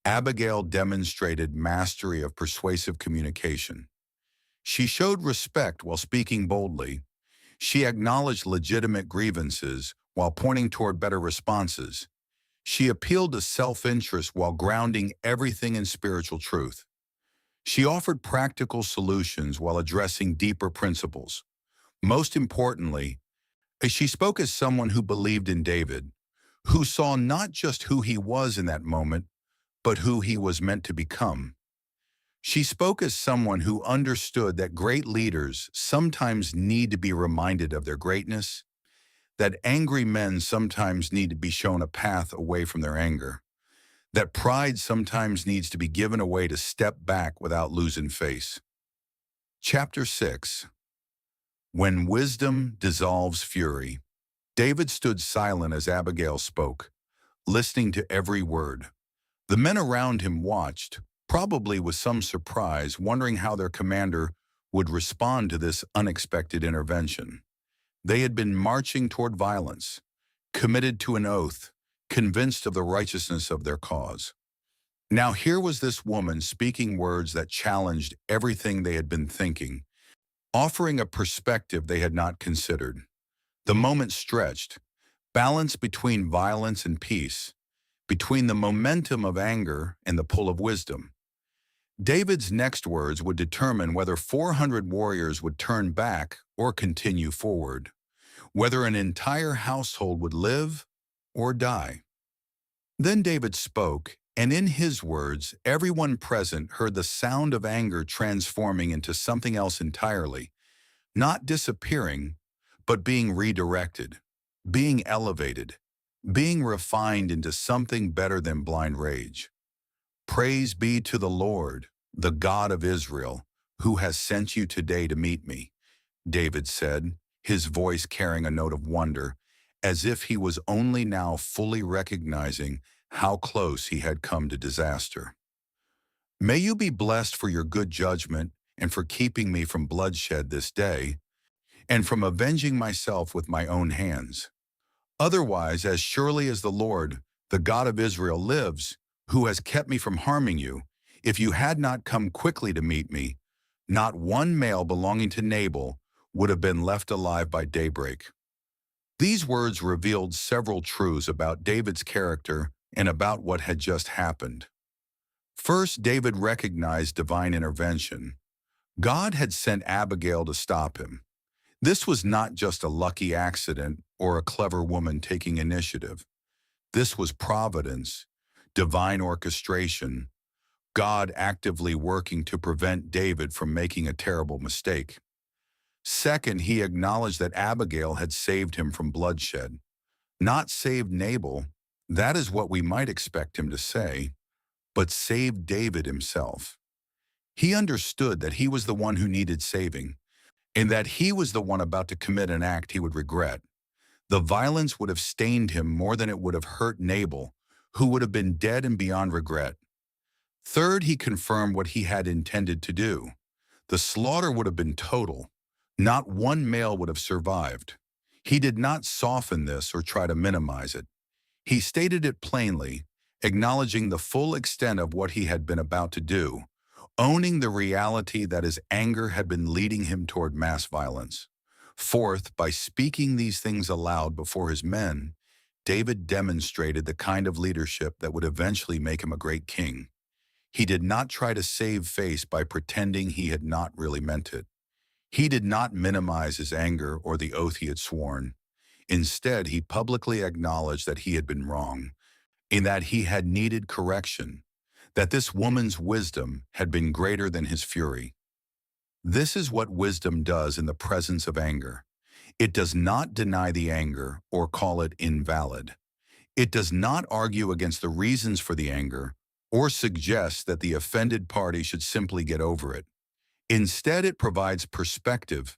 Abigail demonstrated mastery of persuasive communication. She showed respect while speaking boldly. She acknowledged legitimate grievances while pointing toward better responses. She appealed to self-interest while grounding everything in spiritual truth. She offered practical solutions while addressing deeper principles. Most importantly, she spoke as someone who believed in David, who saw not just who he was in that moment, but who he was meant to become. She spoke as someone who understood that great leaders sometimes need to be reminded of their greatness, that angry men sometimes need to be shown a path away from their anger, that pride sometimes needs to be given away to step back without losing face. Chapter 6. When wisdom dissolves fury. David stood silent as Abigail spoke, listening to every word. The men around him watched, probably with some surprise, wondering how their commander would respond to this unexpected intervention. They had been marching toward violence, committed to an oath, convinced of the righteousness of their cause. Now here was this woman speaking words that challenged everything they had been thinking, offering a perspective they had not considered. The moment stretched, balance between violence and peace, between the momentum of anger and the pull of wisdom. David's next words would determine whether 400 warriors would turn back or continue forward, whether an entire household would live or die. Then David spoke, and in his words, everyone present heard the sound of anger transforming into something else entirely, not disappearing, but being redirected, being elevated, being refined into something better than blind rage. Praise be to the Lord, the God of Israel, who has sent you today to meet me, David said, his voice carrying a note of wonder, as if he was only now fully recognizing how close he had come to disaster. May you be blessed for your good judgment and for keeping me from bloodshed this day, and from avenging myself with my own hands. Otherwise, as surely as the Lord, the God of Israel, lives, who has kept me from harming you, if you had not come quickly to meet me, not one male belonging to Nabal would have been left alive by daybreak. These words revealed several truths about David's character and about what had just happened. First, David recognized divine intervention. God had sent Abigail to stop him. This was not just a lucky accident or a clever woman taking initiative. This was providence, divine orchestration, God actively working to prevent David from making a terrible mistake. Second, he acknowledged that Abigail had saved him from bloodshed. Not saved Nabal, that is what we might expect him to say, but saved David himself. He understood that he was the one who needed saving, and that he was the one about to commit an act he would regret. The violence would have stained him more than it would have hurt Nabal, who would have been dead and beyond regret. Third, he confirmed what he had intended to do. The slaughter would have been total. Not one male would have survived. He did not soften this or try to minimize it. He stated it plainly, acknowledging the full extent of what he had been about to do, owning the reality that his anger had been leading him toward mass violence. Fourth, by speaking these things aloud before his men, David demonstrated the kind of leadership that would eventually make him a great king. He did not try to save face by pretending he had not really meant it. He did not minimize his anger or the oath he had sworn. Instead, he publicly acknowledged that he had been wrong, in that he had needed correction, that this woman's wisdom had been greater than his fury. This is what wisdom does in the presence of anger. It does not deny the anger or call it invalid. It does not argue against the reasons for the anger or suggest that the offended party should simply get over it. Instead, it provides perspective,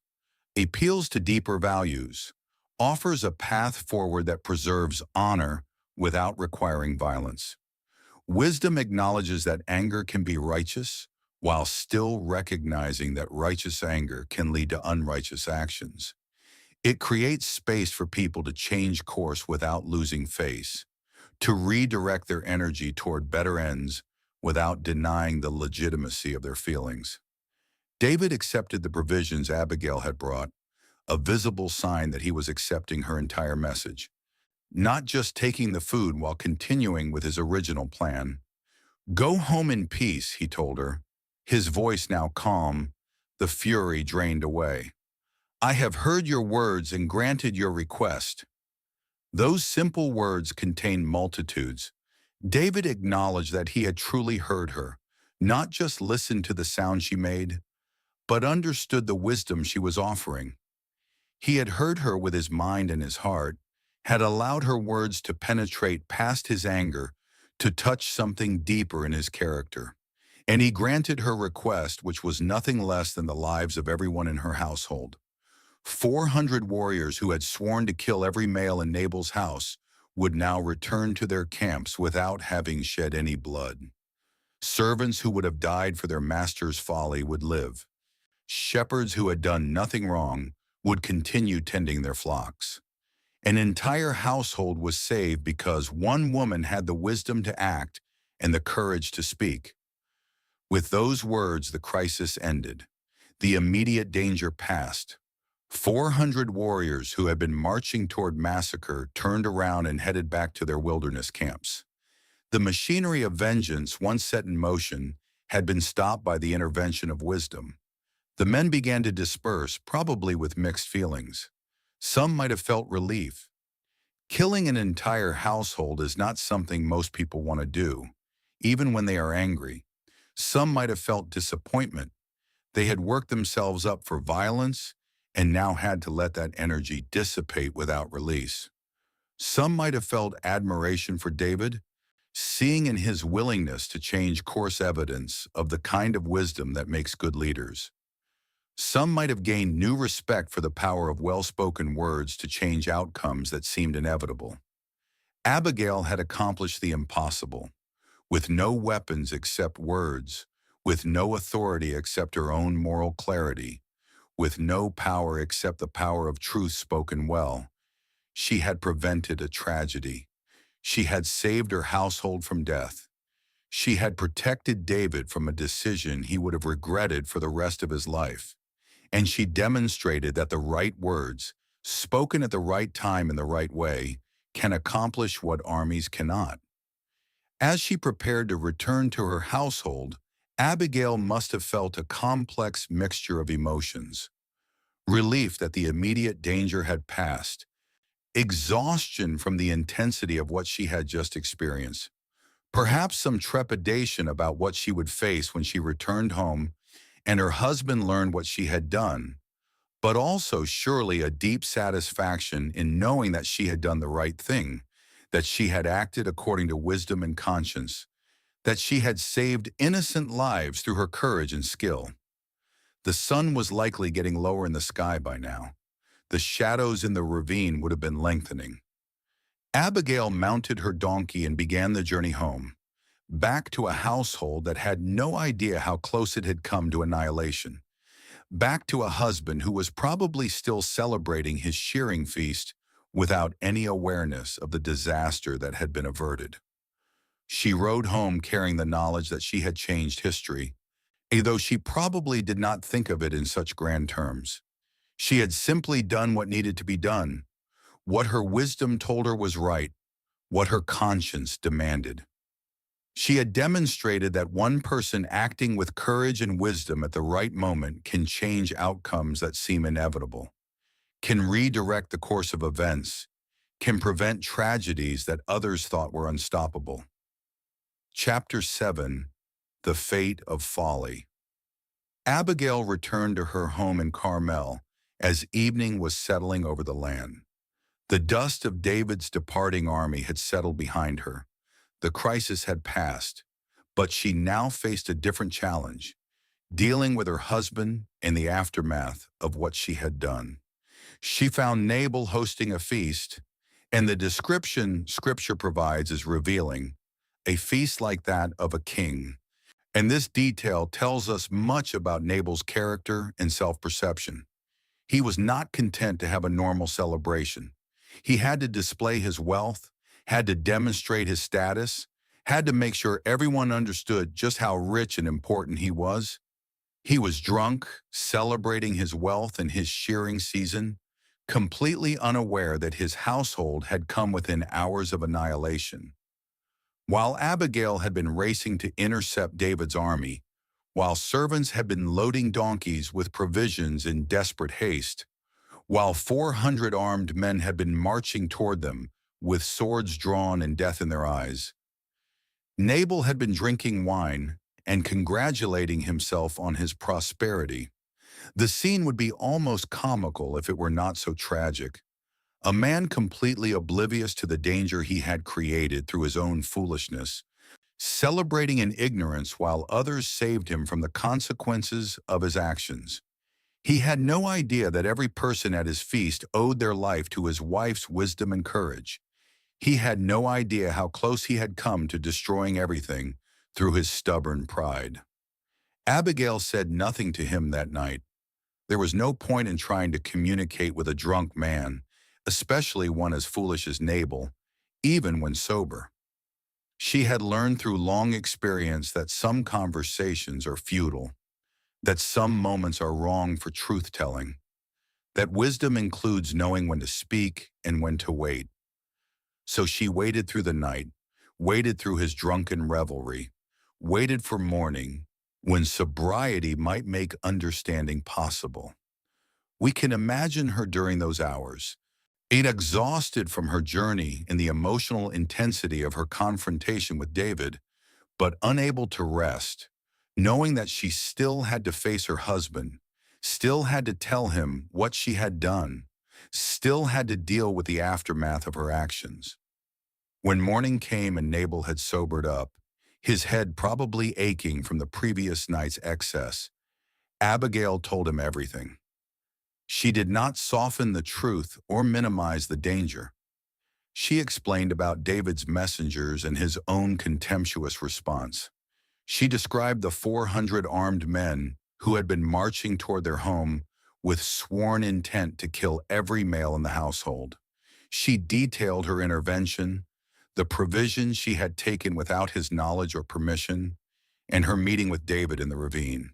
appeals to deeper values, offers a path forward that preserves honor without requiring violence. Wisdom acknowledges that anger can be righteous while still recognizing that righteous anger can lead to unrighteous actions. It creates space for people to change course without losing face, to redirect their energy toward better ends without denying the legitimacy of their feelings. David accepted the provisions Abigail had brought, a visible sign that he was accepting her entire message, not just taking the food while continuing with his original plan. "Go home in peace," he told her, his voice now calm, the fury drained away. "I have heard your words and granted your request." Those simple words contained multitudes. David acknowledged that he had truly heard her, not just listened to the sound she made, but understood the wisdom she was offering. He had heard her with his mind and his heart, had allowed her words to penetrate past his anger, to touch something deeper in his character. And he granted her request, which was nothing less than the lives of everyone in her household. 400 warriors who had sworn to kill every male in Nabal's house would now return to their camps without having shed any blood. Servants who would have died for their master's folly would live. Shepherds who had done nothing wrong would continue tending their flocks. An entire household was saved because one woman had the wisdom to act and the courage to speak. With those words, the crisis ended. The immediate danger passed. 400 warriors who had been marching toward massacre turned around and headed back to their wilderness camps. The machinery of vengeance, once set in motion, had been stopped by the intervention of wisdom. The men began to disperse, probably with mixed feelings. Some might have felt relief. Killing an entire household is not something most people want to do, even when they are angry. Some might have felt disappointment. They had worked themselves up for violence and now had to let that energy dissipate without release. Some might have felt admiration for David, seeing in his willingness to change course evidence of the kind of wisdom that makes good leaders. Some might have gained new respect for the power of well-spoken words to change outcomes that seemed inevitable. Abigail had accomplished the impossible, with no weapons except words, with no authority except her own moral clarity, with no power except the power of truth spoken well. She had prevented a tragedy. She had saved her household from death. She had protected David from a decision he would have regretted for the rest of his life. And she demonstrated that the right words, spoken at the right time in the right way, can accomplish what armies cannot. As she prepared to return to her household, Abigail must have felt a complex mixture of emotions. Relief that the immediate danger had passed, exhaustion from the intensity of what she had just experienced, perhaps some trepidation about what she would face when she returned home and her husband learned what she had done, but also surely a deep satisfaction in knowing that she had done the right thing, that she had acted according to wisdom and conscience, that she had saved innocent lives through her courage and skill. The sun was likely getting lower in the sky by now. The shadows in the ravine would have been lengthening. Abigail mounted her donkey and began the journey home, back to a household that had no idea how close it had come to annihilation, back to a husband who was probably still celebrating his shearing feast without any awareness of the disaster that had been averted. She rode home carrying the knowledge that she had changed history, though she probably did not think of it in such grand terms. She had simply done what needed to be done, what her wisdom told her was right, what her conscience demanded. She had demonstrated that one person acting with courage and wisdom at the right moment can change outcomes that seem inevitable, can redirect the course of events, can prevent tragedies that others thought were unstoppable. Chapter 7: The Fate of Folly. Abigail returned to her home in Carmel as evening was settling over the land. The dust of David's departing army had settled behind her. The crisis had passed, but she now faced a different challenge, dealing with her husband and the aftermath of what she had done. She found Nabal hosting a feast, and the description Scripture provides is revealing, a feast like that of a king. And this detail tells us much about Nabal's character and self-perception. He was not content to have a normal celebration. He had to display his wealth, had to demonstrate his status, had to make sure everyone understood just how rich and important he was. He was drunk, celebrating his wealth and his shearing season, completely unaware that his household had come within hours of annihilation. While Abigail had been racing to intercept David's army, while servants had been loading donkeys with provisions in desperate haste, while 400 armed men had been marching toward them with swords drawn and death in their eyes, Nabal had been drinking wine and congratulating himself on his prosperity. The scene would be almost comical if it were not so tragic. A man completely oblivious to the danger he had created through his own foolishness, celebrating in ignorance while others saved him from the consequences of his actions. He had no idea that every person at his feast owed their life to his wife's wisdom and courage. He had no idea how close he had come to destroying everything through his stubborn pride. Abigail said nothing to him that night, There was no point in trying to communicate with a drunk man, especially one as foolish as Nabal, even when sober. She had learned through long experience that some conversations are futile, that some moments are wrong for truth-telling, that wisdom includes knowing when to speak and when to wait. So she waited through the night, waited through his drunken revelry, waited for morning, when sobriety might make understanding possible. We can imagine her during those hours, being exhausted from her journey and the emotional intensity of her confrontation with David, but unable to rest, knowing that she still had to face her husband, still had to tell him what she had done, still had to deal with the aftermath of her actions. When morning came and Nabal had sobered up, his head probably aching from the previous night's excess, Abigail told him everything. She did not soften the truth or minimize the danger. She explained about David's messengers and his own contemptuous response. She described the 400 armed men who had been marching toward their home with sworn intent to kill every male in the household. She detailed her intervention, the provisions she had taken without his knowledge or permission, and her meeting with David in the ravine.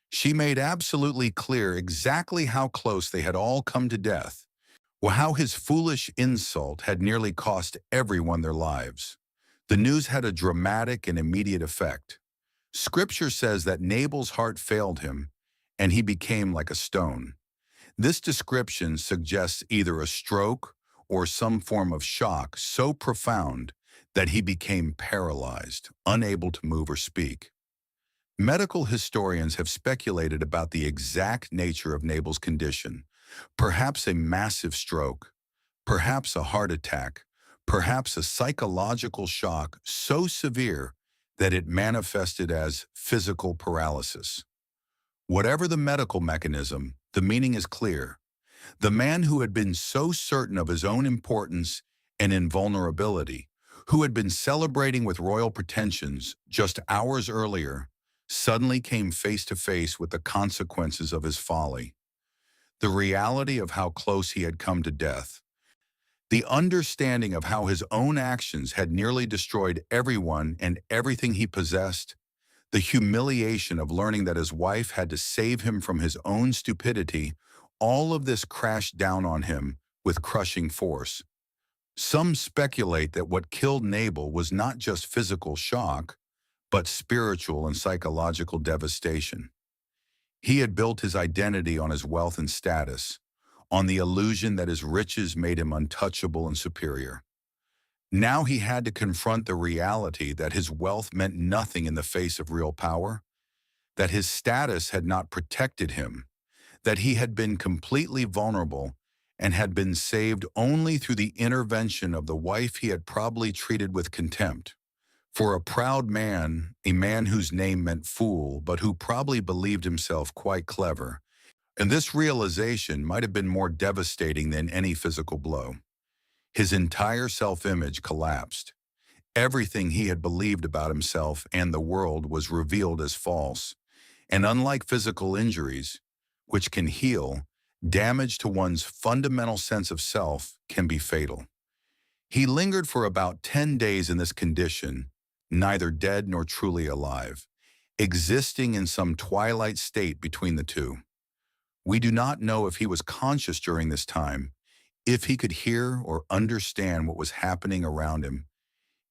She made absolutely clear exactly how close they had all come to death, or how his foolish insult had nearly cost everyone their lives. The news had a dramatic and immediate effect. Scripture says that Nabal's heart failed him, and he became like a stone. This description suggests either a stroke or some form of shock so profound that he became paralyzed, unable to move or speak. Medical historians have speculated about the exact nature of Nabal's condition, perhaps a massive stroke, perhaps a heart attack, perhaps a psychological shock so severe that it manifested as physical paralysis. Whatever the medical mechanism, the meaning is clear. The man who had been so certain of his own importance and invulnerability, who had been celebrating with royal pretensions just hours earlier, suddenly came face to face with the consequences of his folly, the reality of how close he had come to death, the understanding of how his own actions had nearly destroyed everyone and everything he possessed, the humiliation of learning that his wife had to save him from his own stupidity. All of this crashed down on him with crushing force. Some speculate that what killed Nabal was not just physical shock, but spiritual and psychological devastation. He had built his identity on his wealth and status, on the illusion that his riches made him untouchable and superior. Now he had to confront the reality that his wealth meant nothing in the face of real power, that his status had not protected him, that he had been completely vulnerable and had been saved only through the intervention of the wife he had probably treated with contempt. For a proud man, a man whose name meant fool, but who probably believed himself quite clever, and this realization might have been more devastating than any physical blow. His entire self-image collapsed. Everything he had believed about himself and the world was revealed as false. And unlike physical injuries, which can heal, damage to one's fundamental sense of self can be fatal. He lingered for about 10 days in this condition, neither dead nor truly alive, existing in some twilight state between the two. We do not know if he was conscious during this time, if he could hear or understand what was happening around him,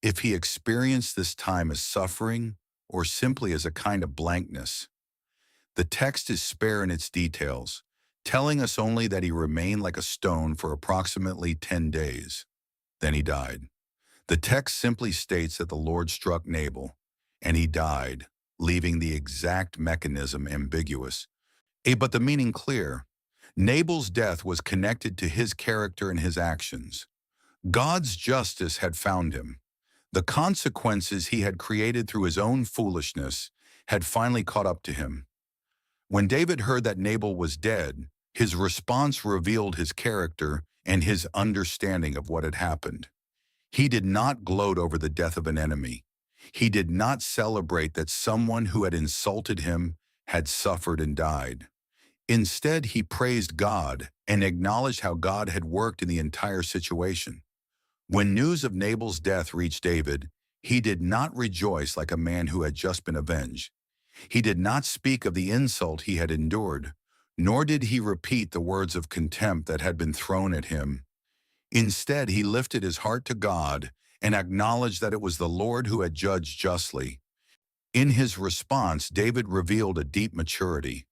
if he experienced this time as suffering or simply as a kind of blankness. The text is spare in its details, telling us only that he remained like a stone for approximately 10 days. Then he died. The text simply states that the Lord struck Nabal, and he died, leaving the exact mechanism ambiguous, but the meaning clear. Nabal's death was connected to his character and his actions. God's justice had found him. The consequences he had created through his own foolishness had finally caught up to him. When David heard that Nabal was dead, his response revealed his character and his understanding of what had happened. He did not gloat over the death of an enemy. He did not celebrate that someone who had insulted him had suffered and died. Instead, he praised God and acknowledged how God had worked in the entire situation. When news of Nabal's death reached David, he did not rejoice like a man who had just been avenged. He did not speak of the insult he had endured, nor did he repeat the words of contempt that had been thrown at him. Instead, he lifted his heart to God and acknowledged that it was the Lord who had judged justly. In his response, David revealed a deep maturity.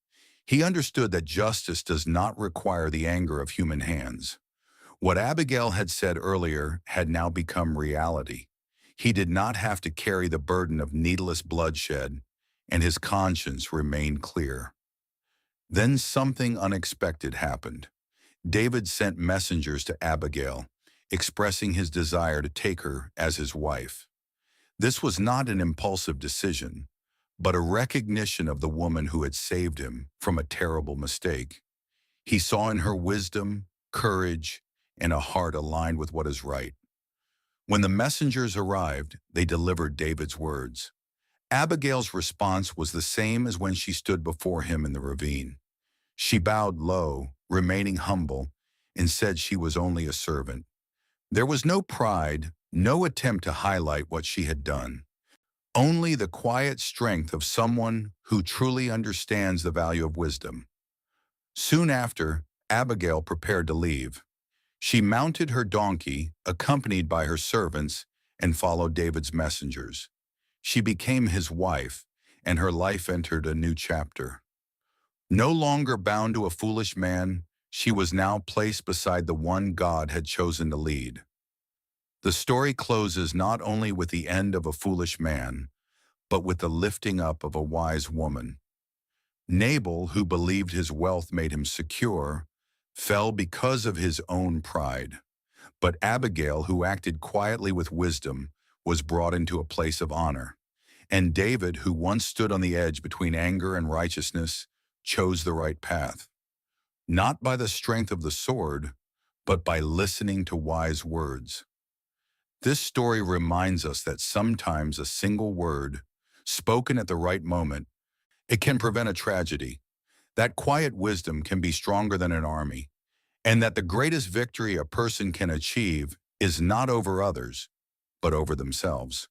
He understood that justice does not require the anger of human hands. What Abigail had said earlier had now become reality. He did not have to carry the burden of needless bloodshed, and his conscience remained clear. Then something unexpected happened. David sent messengers to Abigail, expressing his desire to take her as his wife. This was not an impulsive decision, but a recognition of the woman who had saved him from a terrible mistake. He saw in her wisdom, courage, and a heart aligned with what is right. When the messengers arrived, they delivered David's words. Abigail's response was the same as when she stood before him in the ravine. She bowed low, remaining humble, and said she was only a servant. There was no pride, no attempt to highlight what she had done. Only the quiet strength of someone who truly understands the value of wisdom. Soon after, Abigail prepared to leave. She mounted her donkey, accompanied by her servants, and followed David's messengers. She became his wife, and her life entered a new chapter. No longer bound to a foolish man, she was now placed beside the one God had chosen to lead. The story closes not only with the end of a foolish man, but with the lifting up of a wise woman. Nabal, who believed his wealth made him secure, fell because of his own pride. But Abigail, who acted quietly with wisdom, was brought into a place of honor. And David, who once stood on the edge between anger and righteousness, chose the right path. Not by the strength of the sword, but by listening to wise words. This story reminds us that sometimes a single word, spoken at the right moment, it can prevent a tragedy. That quiet wisdom can be stronger than an army, and that the greatest victory a person can achieve is not over others, but over themselves.